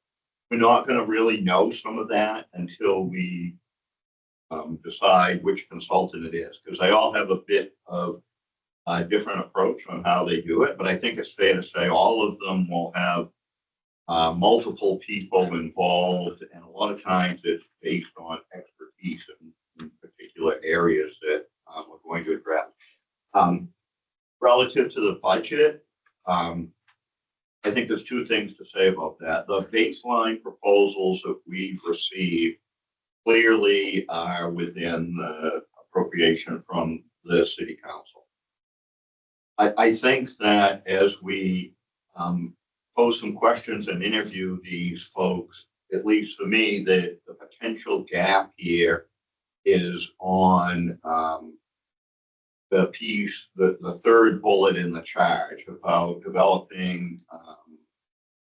we're not going to really know some of that until we decide which consultant it is, because they all have a bit of a different approach on how they do it. But I think it's fair to say all of them will have multiple people involved, and a lot of times it's based on expertise in particular areas that we're going to address. Relative to the budget, I think there's two things to say about that. The baseline proposals that we've received clearly are within the appropriation from the city council. I think that as we pose some questions and interview these folks, at least for me, the potential gap here is on the piece, the third bullet in the charge about developing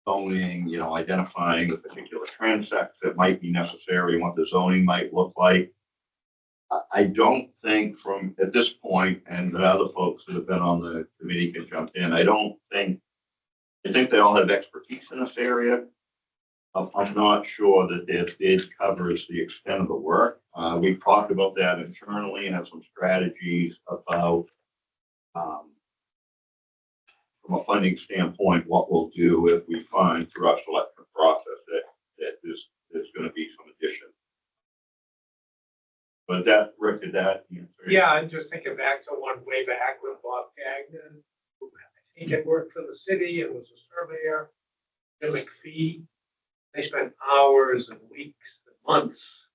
zoning, identifying the particular transects that might be necessary and what the zoning might look like. I don't think from at this point, and the other folks that have been on the committee can jump in, I think they all have expertise in this area. I'm not sure that their bid covers the extent of the work. We've talked about that internally and have some strategies about, from a funding standpoint, what we'll do if we find through our selection process that there's going to be some addition. But that, Rick, did that answer? Yeah, I'm just thinking back to one way back with Bob Gagnon, who I think had worked for the city and was a surveyor. Jim McPhee, they spent hours and weeks and months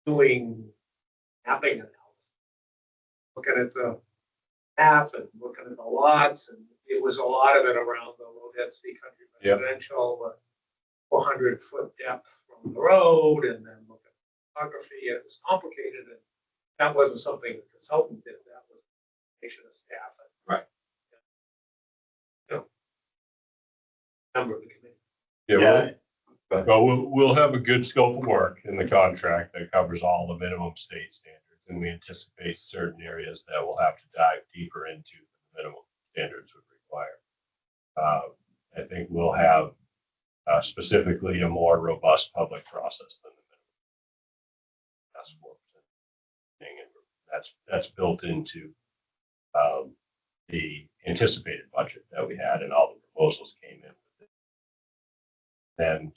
doing mapping analysis, looking at the map and looking at the lots, and it was a lot of it around the low density country residential, 400-foot depth from the road, and then look at topography. It was complicated, and that wasn't something the consultant did. That was a nation of staff. Right. Member of the committee. Yeah. Well, we'll have a good scope of work in the contract that covers all the minimum state standards, and we anticipate certain areas that we'll have to dive deeper into the minimum standards would require. I think we'll have specifically a more robust public process than the minimum. That's 4%. And that's built into the anticipated budget that we had, and all the proposals came in with it. And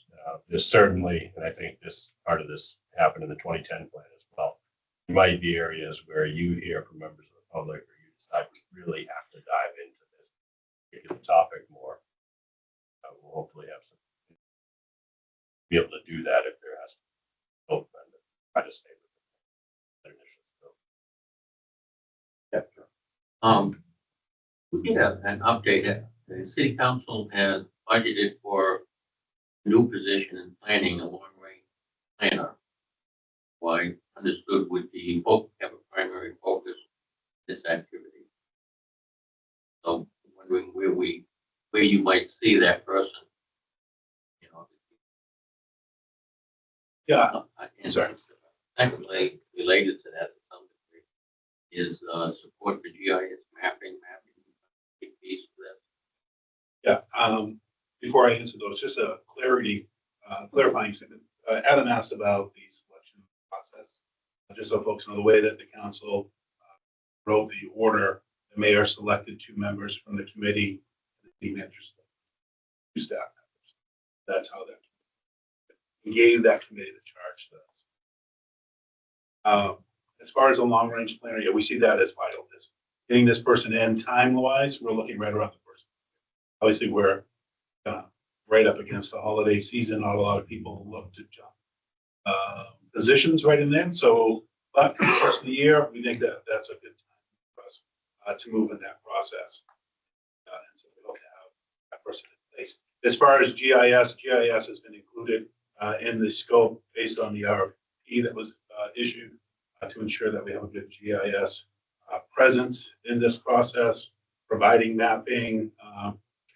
this certainly, and I think this part of this happened in the 2010 plan as well. There might be areas where you hear from members of the public, or you decide we really have to dive into this particular topic more. We'll hopefully have some be able to do that if there has to be open and try to stay with it. Yeah. We get an update. The city council has budgeted for a new position in planning, a long range planner. Who I understood would be have a primary focus on this activity. So I'm wondering where you might see that person. Yeah. And secondly, related to that to some degree, is support for GIS mapping big piece of that. Yeah. Before I answer those, just a clarifying statement. Adam asked about the selection process. Just so folks know, the way that the council wrote the order, the mayor selected 2 members from the committee, and the city manager selected 2 staff members. That's how that gave that committee the charge. As far as a long range planner, yeah, we see that as vital. Getting this person in time wise, we're looking right around the first. Obviously, we're right up against the holiday season. Not a lot of people look to jump positions right in there. So, but for the first of the year, we think that that's a good time for us to move in that process. And so we hope to have that person in place. As far as GIS has been included in the scope based on the RFP that was issued to ensure that we have a good GIS presence in this process, providing mapping,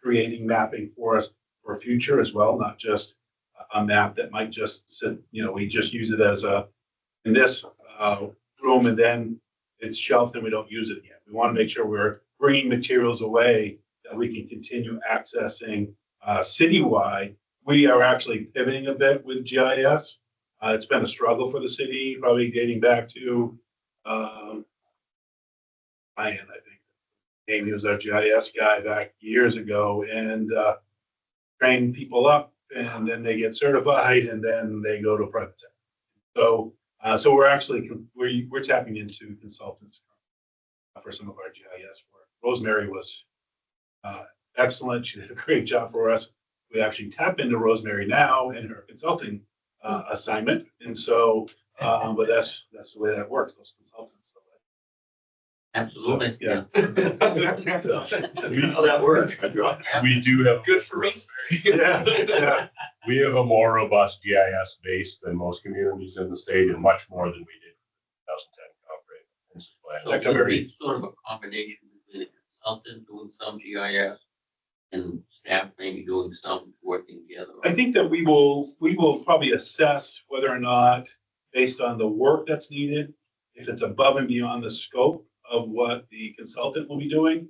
creating mapping for us for future as well, not just a map that might just sit, we just use it as in this room and then it's shelved and we don't use it yet. We want to make sure we're bringing materials away that we can continue accessing citywide. We are actually pivoting a bit with GIS. It's been a struggle for the city, probably dating back to Ryan, I think. Amy was our GIS guy back years ago and train people up and then they get certified and then they go to a private sector. So we're actually, we're tapping into consultants for some of our GIS work. Rosemary was excellent. She did a great job for us. We actually tap into Rosemary now in her consulting assignment. And so, but that's the way that works, those consultants. So, Absolutely. yeah. You know how that works. We do have. Good for Rosemary. Yeah. We have a more robust GIS base than most communities in the state and much more than we did in 2010 comprehensive plan. So That's would it very- be sort of a combination between a consultant doing some GIS and staff maybe doing some working together? I think that we will probably assess whether or not, based on the work that's needed, if it's above and beyond the scope of what the consultant will be doing.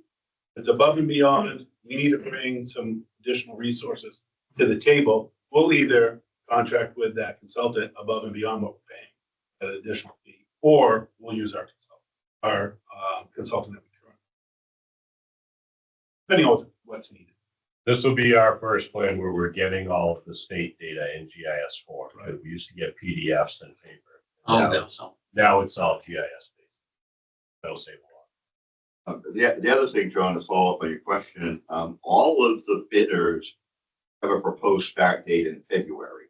If it's above and beyond, we need to bring some additional resources to the table. We'll either contract with that consultant above and beyond what we're paying at an additional fee, or we'll use our consultant that we currently, depending on what's needed. This will be our first plan where we're getting all of the state data in GIS form. Right? We used to get PDFs and paper. Now it's all GIS based. That'll save a lot. The other thing, John, to follow up on your question, all of the bidders have a proposed start date in February,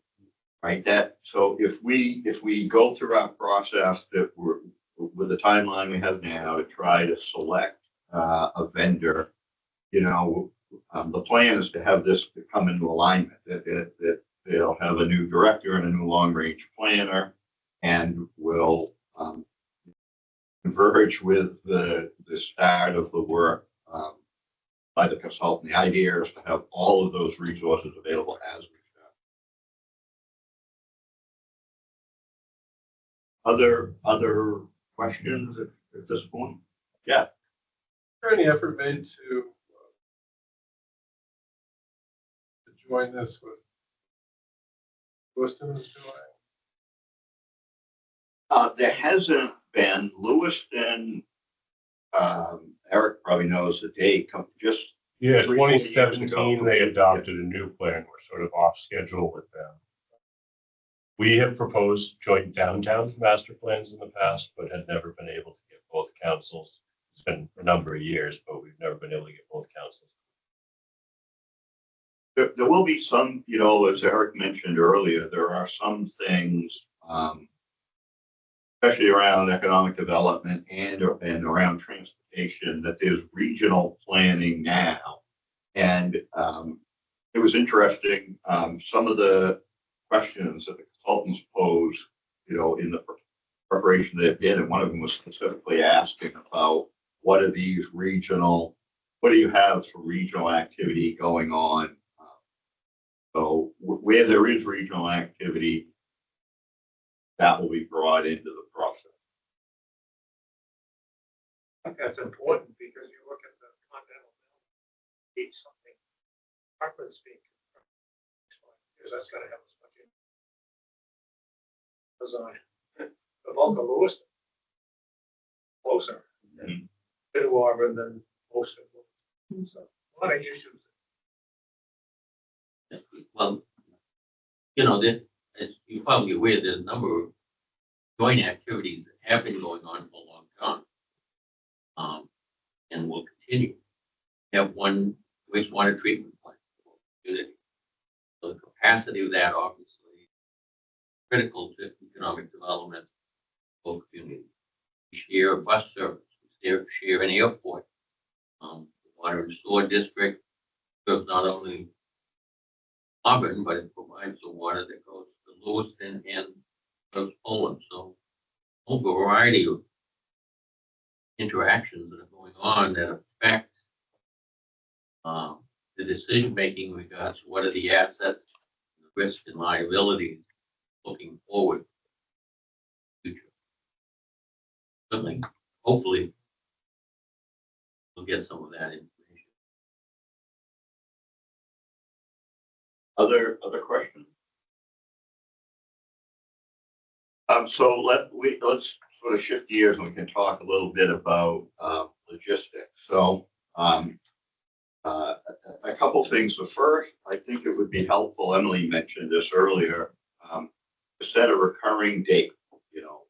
right? So if we go through our process that we're with the timeline we have now to try to select a vendor, the plan is to have this come into alignment, that they'll have a new director and a new long-range planner, and will converge with the start of the work by the consultant. The idea is to have all of those resources available as we start. Other questions at this point? Yeah. Is there any effort made to join this with Lewiston is doing? There hasn't been. Lewiston, Eric probably knows the date, just Yeah, 3-4 years 2017, ago. they adopted a new plan. We're sort of off schedule with them. We have proposed joint downtown master plans in the past, but had never been able to get both councils. It's been a number of years, but we've never been able to get both councils. There will be some, as Eric mentioned earlier, there are some things, especially around economic development and around transportation, that there's regional planning now. And it was interesting, some of the questions that the consultants posed, in the preparation they did, and one of them was specifically asking about what do you have for regional activity going on? So where there is regional activity, that will be brought into the process. I think that's important because you look at the continental belt, need something, apartments being constructed, because that's gonna have as much design. The bulk of Lewiston, closer to Auburn than most of them. So a lot of issues. Well, as you're probably aware, there's a number of joint activities that have been going on for a long time. And will continue. We have one wastewater treatment plant. So the capacity of that obviously critical to economic development of both communities. We share a bus service, we share an airport. The water and sewer district serves not only Auburn, but it provides the water that goes to Lewiston and goes Poland. So a whole variety of interactions that are going on that affect the decision-making regards what are the assets, the risk and liabilities looking forward. Future. Certainly, hopefully, we'll get some of that information. Other questions? So let's sort of shift gears and we can talk a little bit about logistics. So a couple things. The first, I think it would be helpful, Emily mentioned this earlier, to set a recurring date, you know,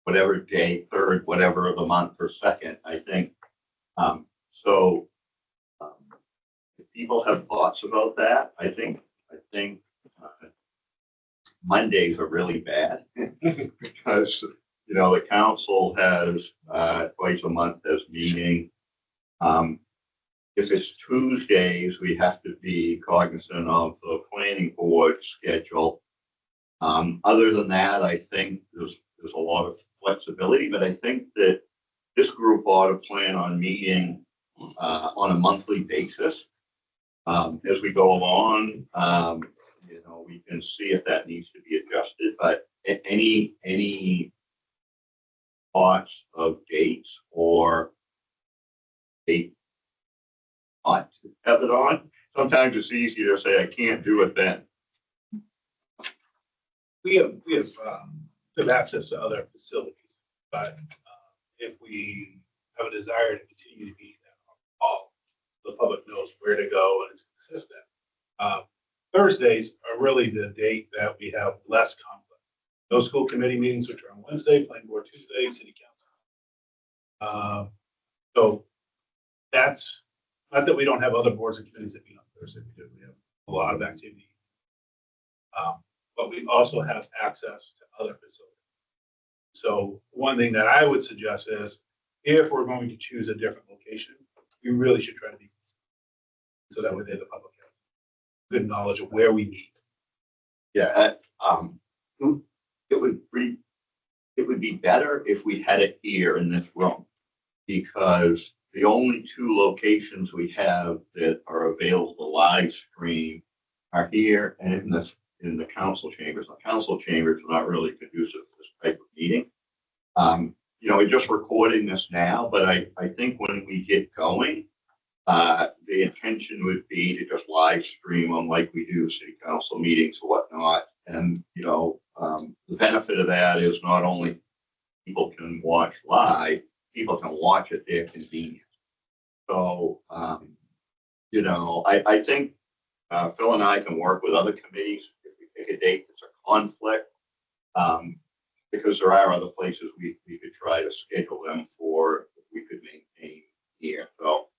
whatever day, third, whatever of the month or second, I think. So if people have thoughts about that, I think Mondays are really bad because, you know, the council has twice a month has meeting. If it's Tuesdays, we have to be cognizant of the planning board schedule. Other than that, I think there's a lot of flexibility, but I think that this group ought to plan on meeting on a monthly basis as we go along. You know, we can see if that needs to be adjusted, but any thoughts of dates or date not to have it on? Sometimes it's easy to say, I can't do it then. We have access to other facilities, but if we have a desire to continue to be at Auburn Hall, the public knows where to go and it's consistent. Thursdays are really the date that we have less conflict. No school committee meetings, which are on Wednesday, planning board Tuesday, city council. So that's not that we don't have other boards and committees that meet on Thursday. We do. We have a lot of activity. But we also have access to other facilities. So one thing that I would suggest is if we're going to choose a different location, we really should try to be so that way the public has good knowledge of where we meet. Yeah, it would be better if we had it here in this room, because the only two locations we have that are available to live stream are here and in the council chambers. The council chambers are not really conducive to this type of meeting. You know, we're just recording this now, but I think when we get going, the intention would be to just live stream them like we do city council meetings or whatnot. And, you know, the benefit of that is not only people can watch live, people can watch at their convenience. So, you know, I think Phil and I can work with other committees if we pick a date that's a conflict, because there are other places we could try to schedule them for if we could maintain here. So,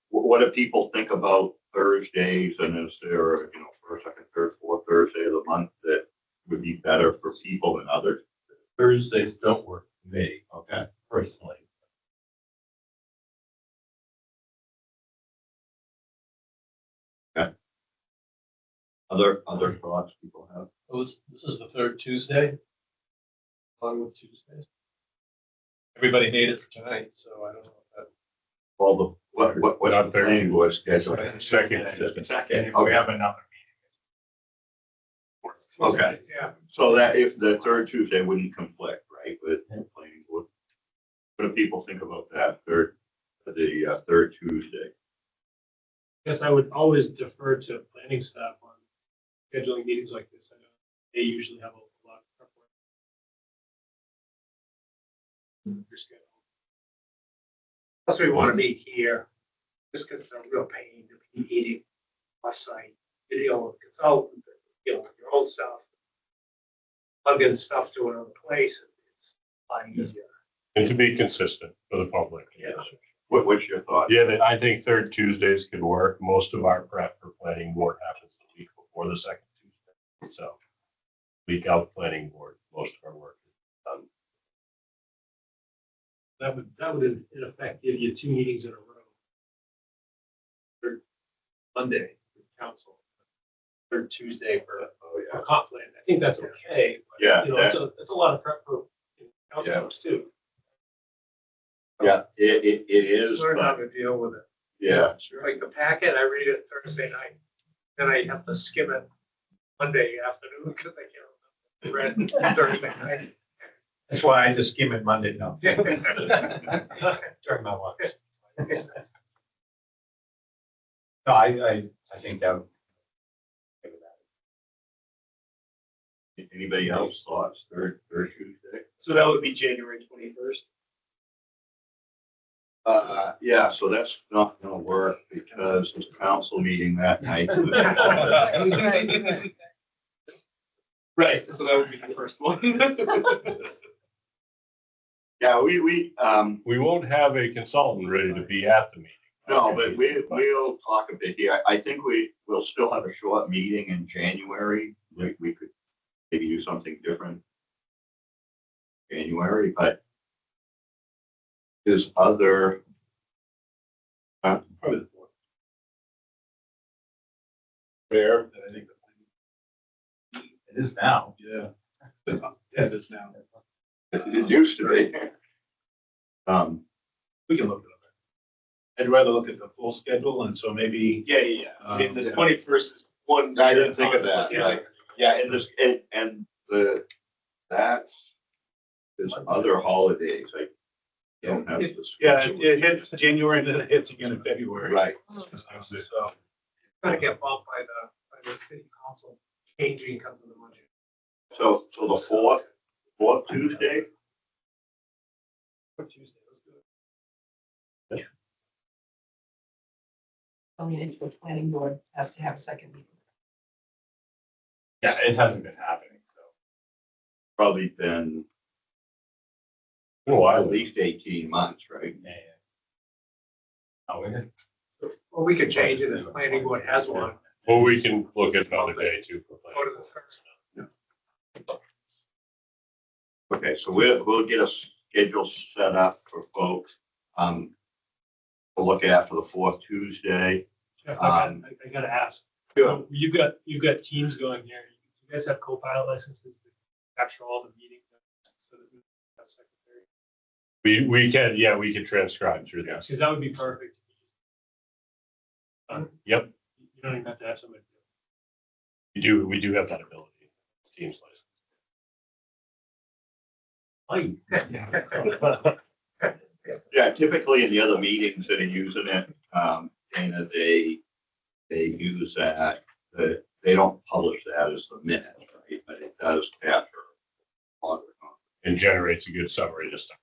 what do people think about Thursdays? And is there, you know, first, second, third, fourth Thursday of the month that would be better for people than others? Thursdays don't work for me, Okay. personally. Other thoughts people have? Well, this is the third Tuesday. Along with Tuesdays. Everybody made it for tonight, so I don't know if that. Well, what's the planning board schedule? Second. Second, We okay. have another meeting. Okay. Yeah. So that if the third Tuesday wouldn't conflict, right, with the planning board? What do people think about that third Tuesday? Yes, I would always defer to planning staff on scheduling meetings like this. I know they usually have a lot of preparation. Your schedule. Plus, we want to meet here, just because it's a real pain to be meeting off-site, video with consultant, deal with your own stuff, plug in stuff to another place, and it's a lot easier. And to be consistent for the public. Yeah. What's your thought? Yeah, I think third Tuesdays could work. Most of our prep for planning board happens the week before the second Tuesday. So week out planning board, most of our work is done. That would in effect give you two meetings in a row. Monday with council. Third Tuesday for comp plan. I think that's okay. But, Yeah, you know, it's a lot of prep for council Yeah. members too. Yeah, it is, Learn how but to deal with it. yeah, Like the packet, I read it Thursday night, then I have to skim it Monday afternoon because I can't remember. I read it Thursday night. That's why I just skim it Monday now. During my lunch. No, I think that would. anybody else thoughts, third Tuesday? So that would be January 21st. Yeah, so that's not gonna work because there's a council meeting that night. Right, so that would be the first one. Yeah, we, We won't have a consultant ready to be at the meeting. no, but we'll talk a bit here. I think we'll still have a short meeting in January. We could maybe do something different. January, but there's other. Probably the fourth. Fair. I think. It is now. Yeah. Yeah, it is now. It used to be. We can look it up. I'd rather look at the full schedule, and so maybe. Yeah. I mean, the 21st is one. I didn't think of that, Yeah. right? Yeah, and there's other holidays, I don't have this. Yeah, it hits January, and then it hits again in February. Right. So, Gonna get bumped by the city council changing because of the budget. So the fourth Tuesday, Tuesday, let's do it. I mean, if the planning board has to have a second meeting. Yeah, it hasn't been happening, so. probably been In a while. at least 18 months, right? Yeah. Oh, we did. Well, we could change it if planning board has one. Well, we can look at another day too. For Go to the first. Okay, so we'll get a schedule set up for folks, to look at for the fourth Tuesday. Jeff, I gotta ask. So you've got teams going here. You guys have co-pilot licenses to capture all the meetings. So that we have secretary. We can transcribe through this. Because that would be perfect. Yep, You don't even have to have somebody. we do have that ability. It's Teams license. Yeah, typically in the other meetings that are using it, and they use that, they don't publish that as the minutes, right? But it does capture a lot of the content. And generates a good summary to start.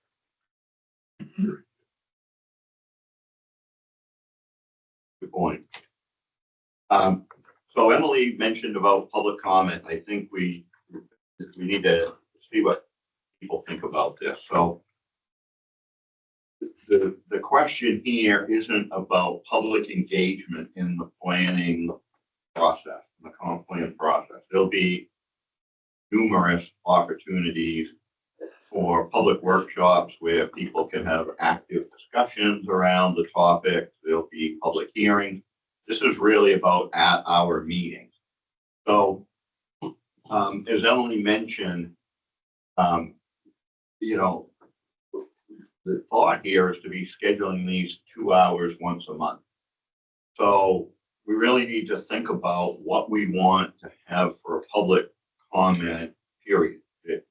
Good point. So Emily mentioned about public comment. I think we need to see what people think about this. So the question here isn't about public engagement in the planning process, in the comp plan process. There'll be numerous opportunities for public workshops where people can have active discussions around the topic. There'll be public hearings. This is really about at our meetings. So, as Emily mentioned, the thought here is to be scheduling these 2 hours once a month. So we really need to think about what we want to have for a public comment period. If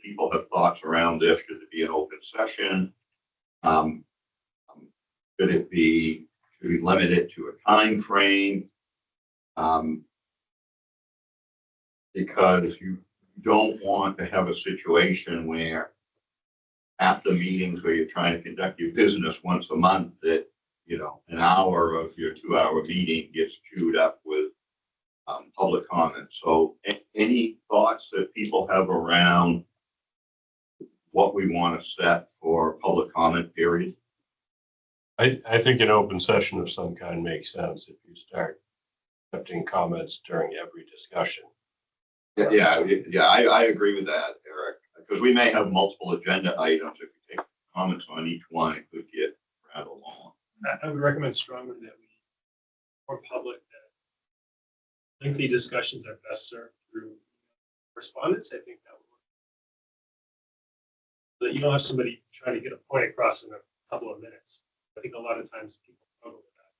people have thoughts around this, should it be an open session? Should we limit it to a time frame? Because you don't want to have a situation where at the meetings where you're trying to conduct your business once a month, that, an hour of your 2-hour meeting gets chewed up with public comment. So any thoughts that people have around what we want to set for public comment period? I think an open session of some kind makes sense if you start accepting comments during every discussion. Yeah, I agree with that, Eric, because we may have multiple agenda items. If you take comments on each one, it could get rather long. I would recommend strongly that we more public, that lengthy discussions are best served through correspondence. I think that would work. So that you don't have somebody trying to get a point across in a couple of minutes. I think a lot of times people struggle with that.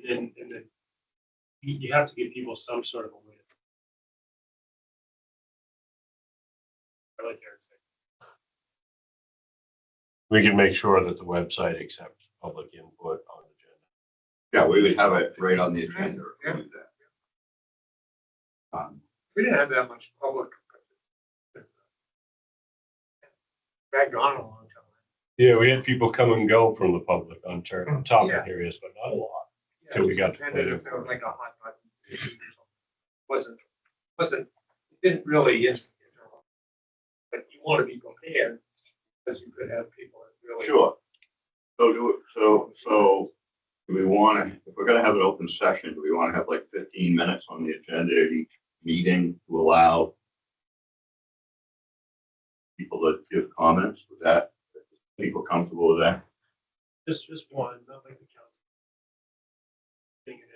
And then you have to give people some sort of a way. I like Eric's saying. We can make sure that the website accepts public input on the agenda. Yeah, we would have it right on the agenda. Yeah. We'll do that. We didn't have that much public. Dragged on a long time. Yeah, we had people come and go from the public on topic Yeah. areas, but not a lot. Yeah, Till we just got to depended planning if there was like a hot button issue or something. Wasn't, it didn't really, but you want to be prepared because you could have people that really. Sure. So do we want to, if we're going to have an open session, do we want to have like 15 minutes on the agenda at each meeting to allow people to give comments? With that, people comfortable with that? Just one, not like the council.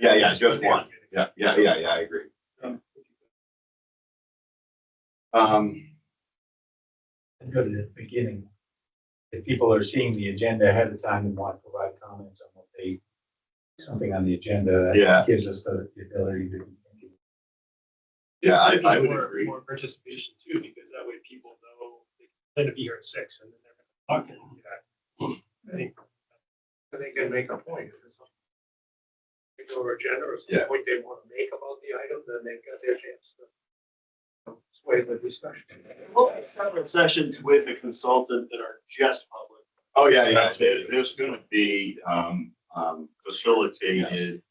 Yeah, just one. Yeah, I agree. And go to the beginning. If people are seeing the agenda ahead of time and want to provide comments on what they, something on the agenda, Yeah. that gives us the ability to. Yeah, I would more, agree. more participation too, because that way people know they plan to be here at 6 and then they're going to talk and yeah. I think They can make a point. If there's something over agenda or Yeah. some point they want to make about the item, then they've got their chance to sway the discussion. We'll have separate sessions with a consultant that are just public. Oh, yeah. There's going to be facilitated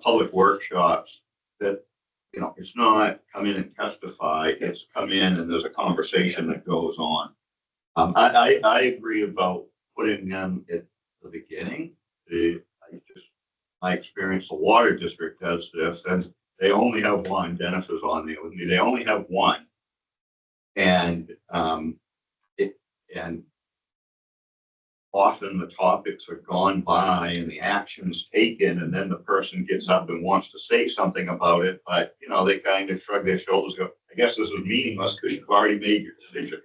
public workshops that, it's not come in and testify, it's come in and there's a conversation that goes on. I agree about putting them at the beginning. My experience, the water district does this, and they only have one. Dennis was on there with me. They only have one. And often the topics are gone by and the action's taken, and then the person gets up and wants to say something about it, but they kind of shrug their shoulders, go, I guess this is meaningless because you've already made your decision.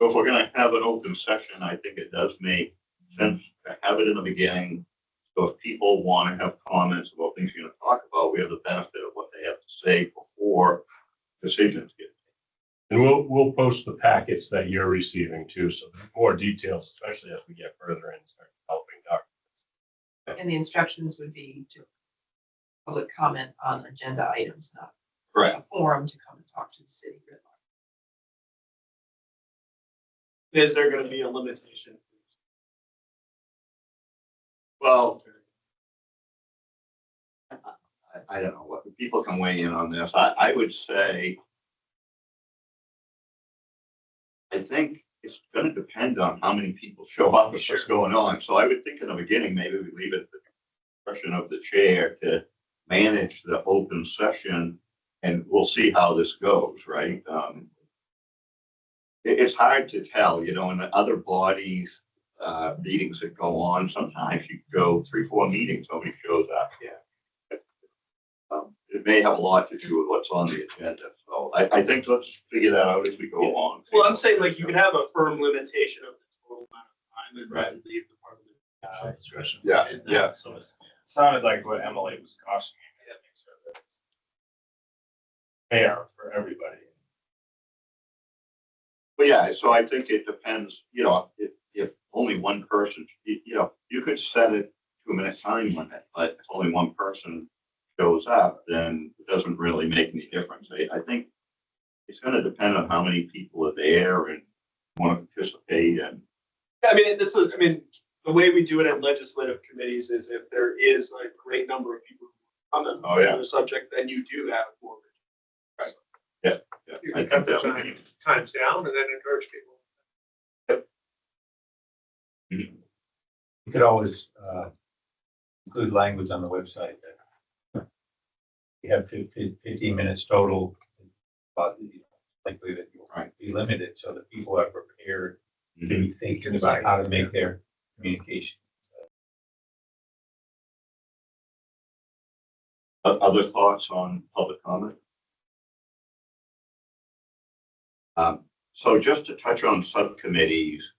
So if we're going to have an open session, I think it does make sense to have it in the beginning. So if people want to have comments about things you're going to talk about, we have the benefit of what they have to say before decisions get And we'll post the packets that you're receiving too, so there's more details, especially as we get further in and start developing documents. And the instructions would be to public comment on agenda items, not correct. a forum to come and talk to the city. Is there going to be a limitation? Well, I don't know what people can weigh in on this. I would say, I think it's going to depend on how many people show up and what's going on. So I would think in the beginning, maybe we leave it at the discretion of the chair to manage the open session, and we'll see how this goes, right? It's hard to tell, in the other bodies, meetings that go on, sometimes you go 3-4 meetings, nobody shows up. Yeah. It may have a lot to do with what's on the agenda. So I think let's figure that out as we go along. Well, I'm saying like you can have a firm limitation of the total amount of time and Right. leave the part of the discretion. Yeah. So it sounded like what Emily was cautioning, to make sure that it's fair for everybody. But yeah, so I think it depends, if only one person, you could set a 2-minute time limit, but if only one person shows up, then it doesn't really make any difference. I think it's going to depend on how many people are there and want to participate. And The way we do it at legislative committees is if there is a great number of people who comment on the subject, then you do have more. Right. Yeah. You I can cut think the that would times down and then encourage people. You could always include language on the website that you have 15 minutes total, but likely that you'll be limited so that people are prepared to be thinking about how to make their communication Other thoughts on public comment? So just to touch on subcommittees,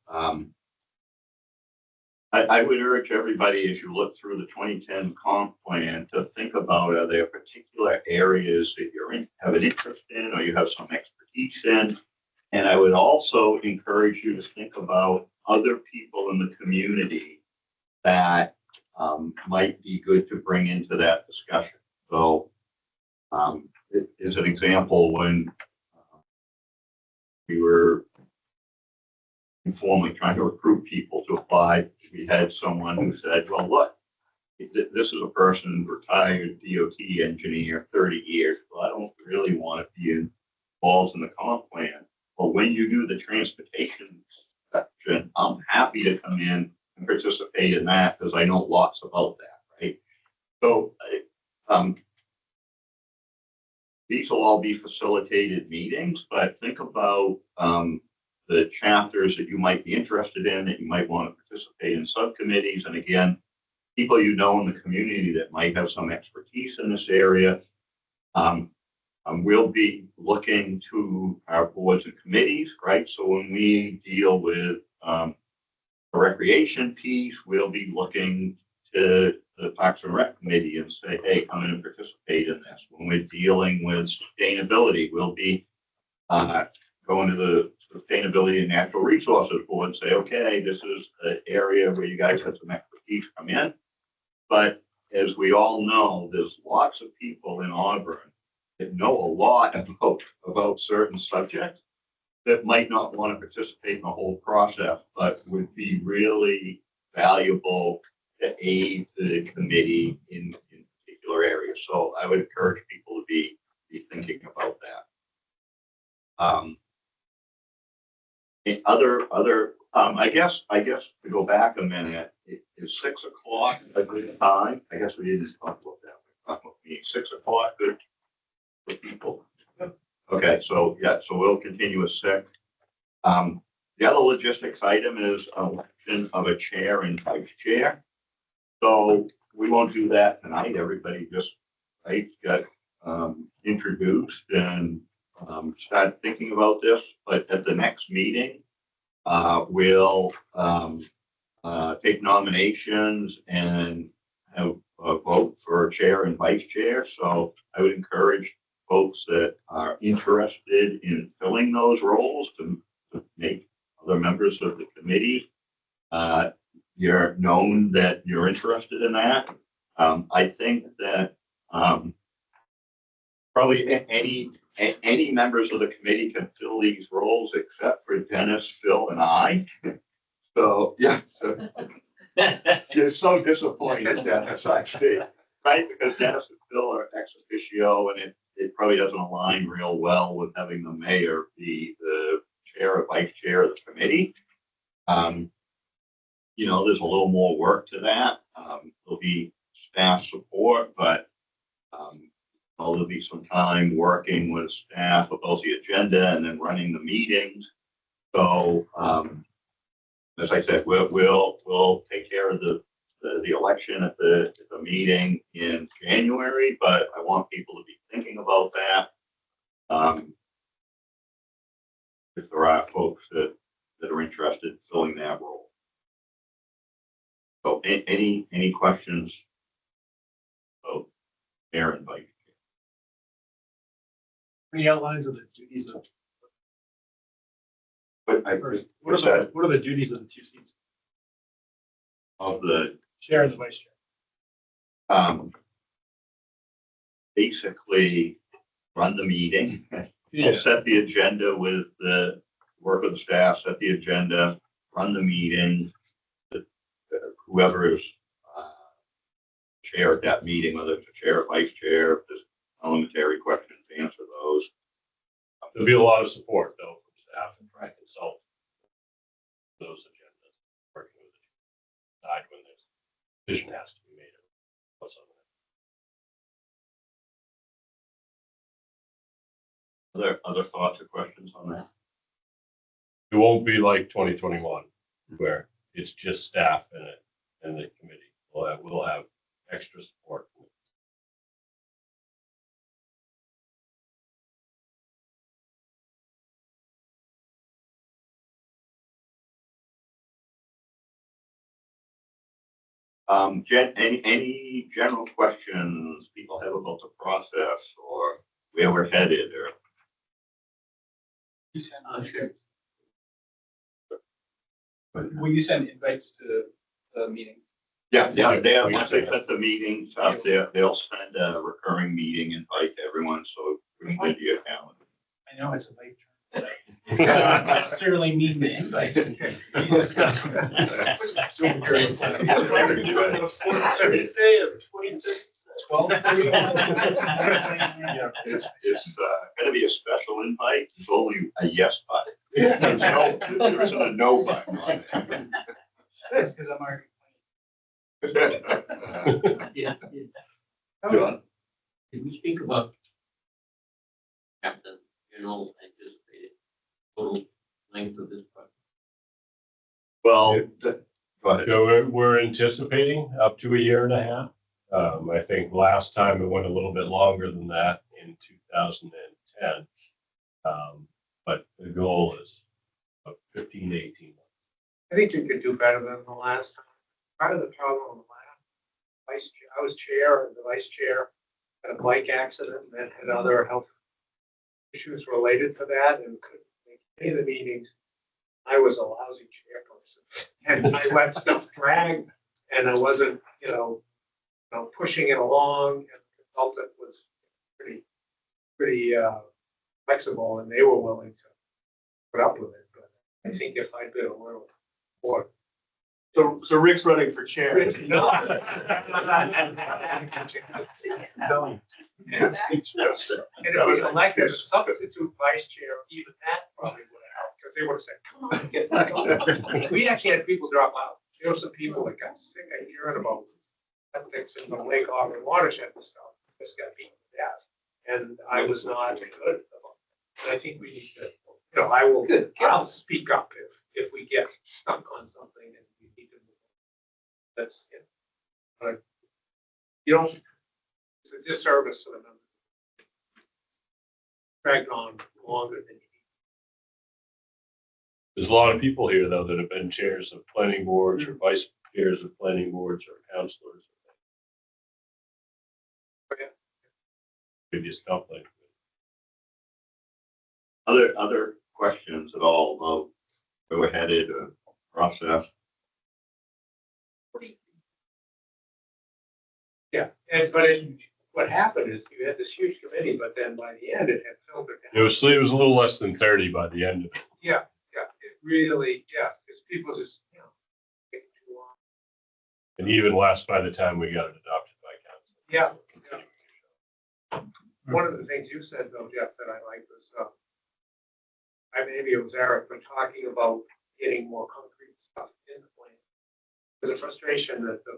I would urge everybody, as you look through the 2010 comp plan, to think about, are there particular areas that have an interest in, or you have some expertise in? And I would also encourage you to think about other people in the community that might be good to bring into that discussion. So as an example, when we were informally trying to recruit people to apply, we had someone who said, well, look, this is a person, retired DOT engineer, 30 years. Well, I don't really want to be involved in the comp plan. But when you do the transportation section, I'm happy to come in and participate in that because I know lots about that, right? So these will all be facilitated meetings, but think about the chapters that you might be interested in, that you might want to participate in subcommittees. And again, people you know in the community that might have some expertise in this area. We'll be looking to our boards and committees, right? So when we deal with the recreation piece, we'll be looking to the Parks and Rec committee and say, hey, come in and participate in this. When we're dealing with sustainability, we'll be going to the Sustainability and Natural Resources Board and say, okay, this is an area where you guys have some expertise, come in. But as we all know, there's lots of people in Auburn that know a lot about certain subjects that might not want to participate in the whole process, but would be really valuable to aid the committee in particular areas. So I would encourage people to be thinking about that. I guess to go back a minute, is 6 o'clock a good time? I guess we didn't talk about that. We talked about meeting 6 o'clock good for people. Okay, so yeah, so we'll continue with 6. The other logistics item is election of a chair and vice chair. So we won't do that tonight. Everybody just got introduced and start thinking about this. But at the next meeting, we'll take nominations and have a vote for a chair and vice chair. So I would encourage folks that are interested in filling those roles to make other members of the committee. You're known that you're interested in that. I think that probably any members of the committee can fill these roles except for Dennis, Phil, and I. So yeah, so you're so disappointed, Dennis, actually, right? Because Dennis and Phil are ex officio, and it probably doesn't align real well with having the mayor be the chair or vice chair of the committee. There's a little more work to that. There'll be staff support, but there'll be some time working with staff with both the agenda and then running the meetings. So as I said, we'll take care of the election at the meeting in January, but I want people to be thinking about that. If there are folks that are interested in filling that role. So any questions? Oh, Aaron, Mike. Any outlines of the duties of, But what are the duties of the 2 seats? of the Chair and the vice chair. Basically run the meeting. Yeah. Set the agenda with the work of the staff, set the agenda, run the meeting. Whoever is chair at that meeting, whether it's a chair or vice chair, if there's parliamentary questions, answer those. There'll be a lot of support though from staff and try to consult those agendas, working with the side when there's decision has to be made. What's on Other thoughts or questions on that? it won't be like 2021 where it's just staff and the committee. We'll have extra support. Any general questions people have about the process or where we're headed or? You send, Sure. will you send invites to the meetings? Yeah, once they set the meetings up, they'll send a recurring meeting invite to everyone, so it's good to your calendar. I know it's a late term. It doesn't necessarily mean the invites. Tuesday of 12:30. It's gonna be a special invite, it's only a yes button. There isn't a no button on it. That's because I'm already. Yeah. John? Did we speak about Captain, anticipated total length of this project? Well, go ahead. So we're anticipating up to a year and a half. I think last time it went a little bit longer than that in 2010. But the goal is 15 to 18 months. I think we could do better than the last time. Part of the problem on the last vice chair, I was chair and the vice chair had a bike accident and then had other health issues related to that and couldn't make any of the meetings. I was a lousy chairperson and I let stuff drag and I wasn't, pushing it along, and the consultant was pretty flexible and they were willing to put up with it. But I think if I'd been a little more. So Rick's running for chair. No. No. And if we elected a substitute vice chair, even that probably would have helped, because they would have said, come on, get this going. We actually had people drop out. There were some people that got sick of hearing about ethics in the Lake Auburn watershed and stuff. This got beaten to death. And I was not good about it. And I think we need to, I'll speak up if we get stuck on something and we need to move on. That's it. But it's a disservice to the members. Dragged on longer than you need. There's a lot of people here though that have been chairs of planning boards or vice chairs of planning boards or counselors. Previous conflict. Other questions at all about where we're headed or process? Yeah, what happened is you had this huge committee, but then by the end it had filtered down. It was a little less than 30 by the end of it. Yeah, it really, because people just, take too long. And even less by the time we got it adopted by council. Yeah. One of the things you said though, Jeff, that I liked was, maybe it was Eric, but talking about getting more concrete stuff in the plan. There's a frustration that the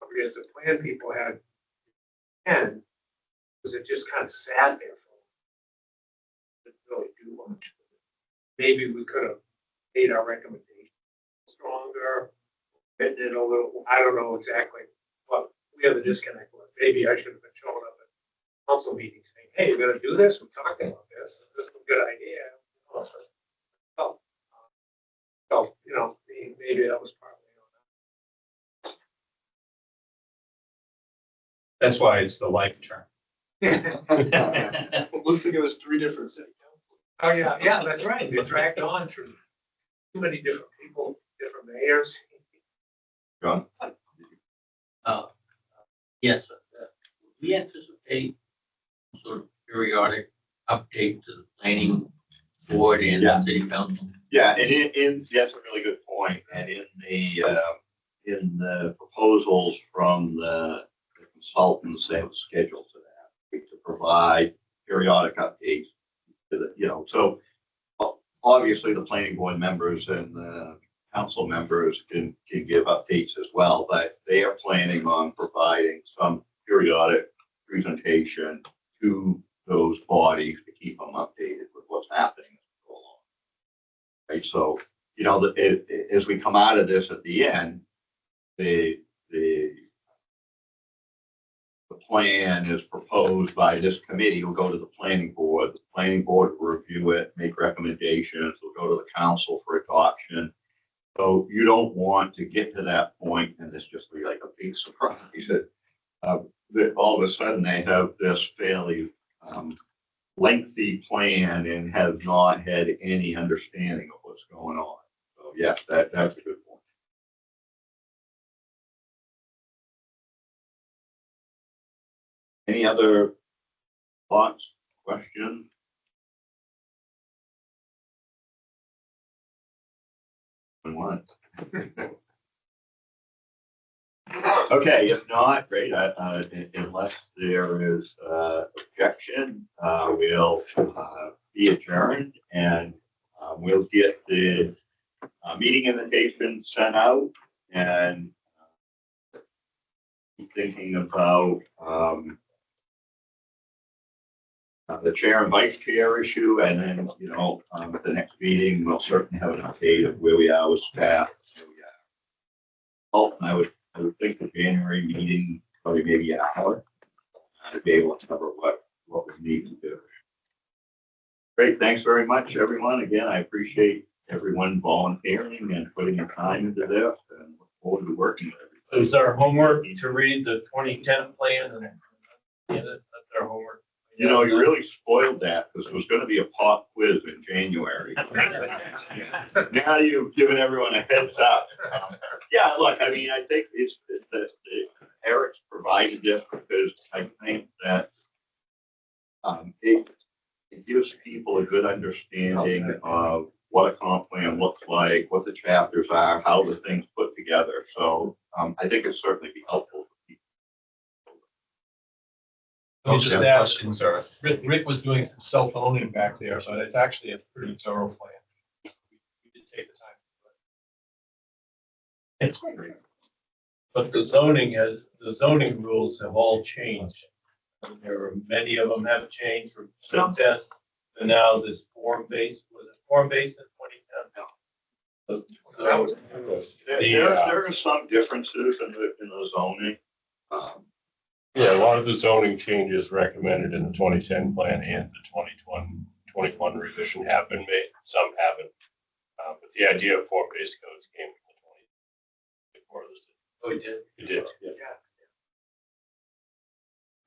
comprehensive plan people had, and was it just kind of sat there for didn't really do much. Maybe we could have made our recommendation stronger, bitten it a little. I don't know exactly what where the disconnect was. Maybe I should have been showing up at council meetings saying, "Hey, we're going to do this. We're talking about this. This is a good idea." So maybe that was partly on That's why it's the life term. that. Looks like it was 3 different city councils. Oh, yeah, that's right. It dragged on through too many different people, different mayors. John? Yes, we anticipate some sort of periodic update to the planning board and Yeah. the city council. Yeah, and that's a really good point. And in the proposals from the consultants, they have a schedule to that, to provide periodic updates to the, so obviously the planning board members and the council members can give updates as well, but they are planning on providing some periodic presentation to those bodies to keep them updated with what's happening as we go along. Right, so as we come out of this at the end, the plan is proposed by this committee will go to the planning board. The planning board will review it, make recommendations, will go to the council for adoption. So you don't want to get to that point and it's just be like a big surprise that all of a sudden they have this fairly lengthy plan and have not had any understanding of what's going on. So yes, that's a good point. Any other thoughts, questions? One. Okay, if not, great. Unless there is objection, we'll be adjourned and we'll get the meeting invitation sent out and thinking about the chair and vice chair issue, and then, at the next meeting, we'll certainly have an update of where we are with staff. Where we are. Oh, I would think the January meeting, probably maybe an hour, to be able to cover what we need to do. Great, thanks very much, everyone. Again, I appreciate everyone volunteering and putting their time into this, and look forward to working with everybody. It's our homework to read the 2010 plan, and that's our homework. You really spoiled that because it was going to be a pop quiz in January. Now you've given everyone a heads up. Yeah, look, I mean, I think it's that Eric's provided this because I think that it gives people a good understanding of what a comp plan looks like, what the chapters are, how the things put together. So I think it'd certainly be helpful for people. Let me just add, Rick was doing some self-owning back there, so it's actually a pretty thorough plan. We did take the time. But the zoning rules have all changed. There are many of them have changed from 2010 to now this form-based, was it form-based in 2010? There are some differences in the zoning. Yeah, a lot of the zoning changes recommended in the 2010 plan and the 2021 revision have been made. Some haven't. But the idea of form-based codes came from the 20 before this. Oh, you did? It did, yeah.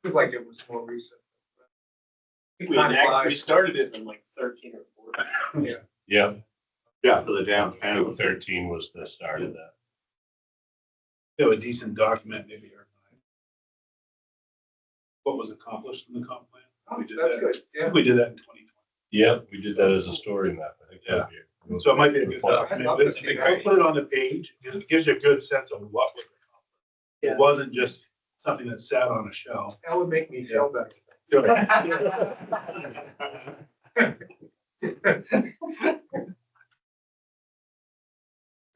I feel like it was more recent. We started it in like 13 or 14. Yeah. Yeah, for the downtown. 13 was the start of that. You have a decent document, maybe, or what was accomplished in the comp plan. That's good. Yeah. We did that in 2020. Yeah, we did that as a story map. I think. Yeah. So it might be a good document. But if they put it on the page, it gives you a good sense of what was accomplished. It wasn't just something that sat on a shelf. That would make me feel better.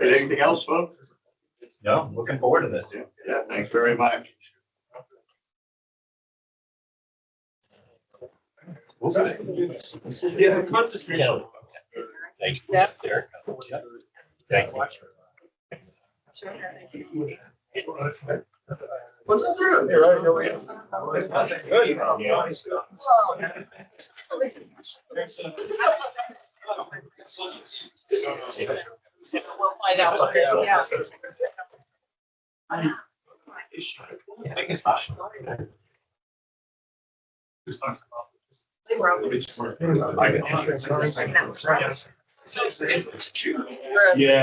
Anything else, folks? No, I'm looking forward to this. Yeah, thanks very much. Yeah, concentration. Thank you. Yeah. Derek. Thank you. What's through? You're right, here we go. Good, you know. We'll find out what this, yeah. Yeah.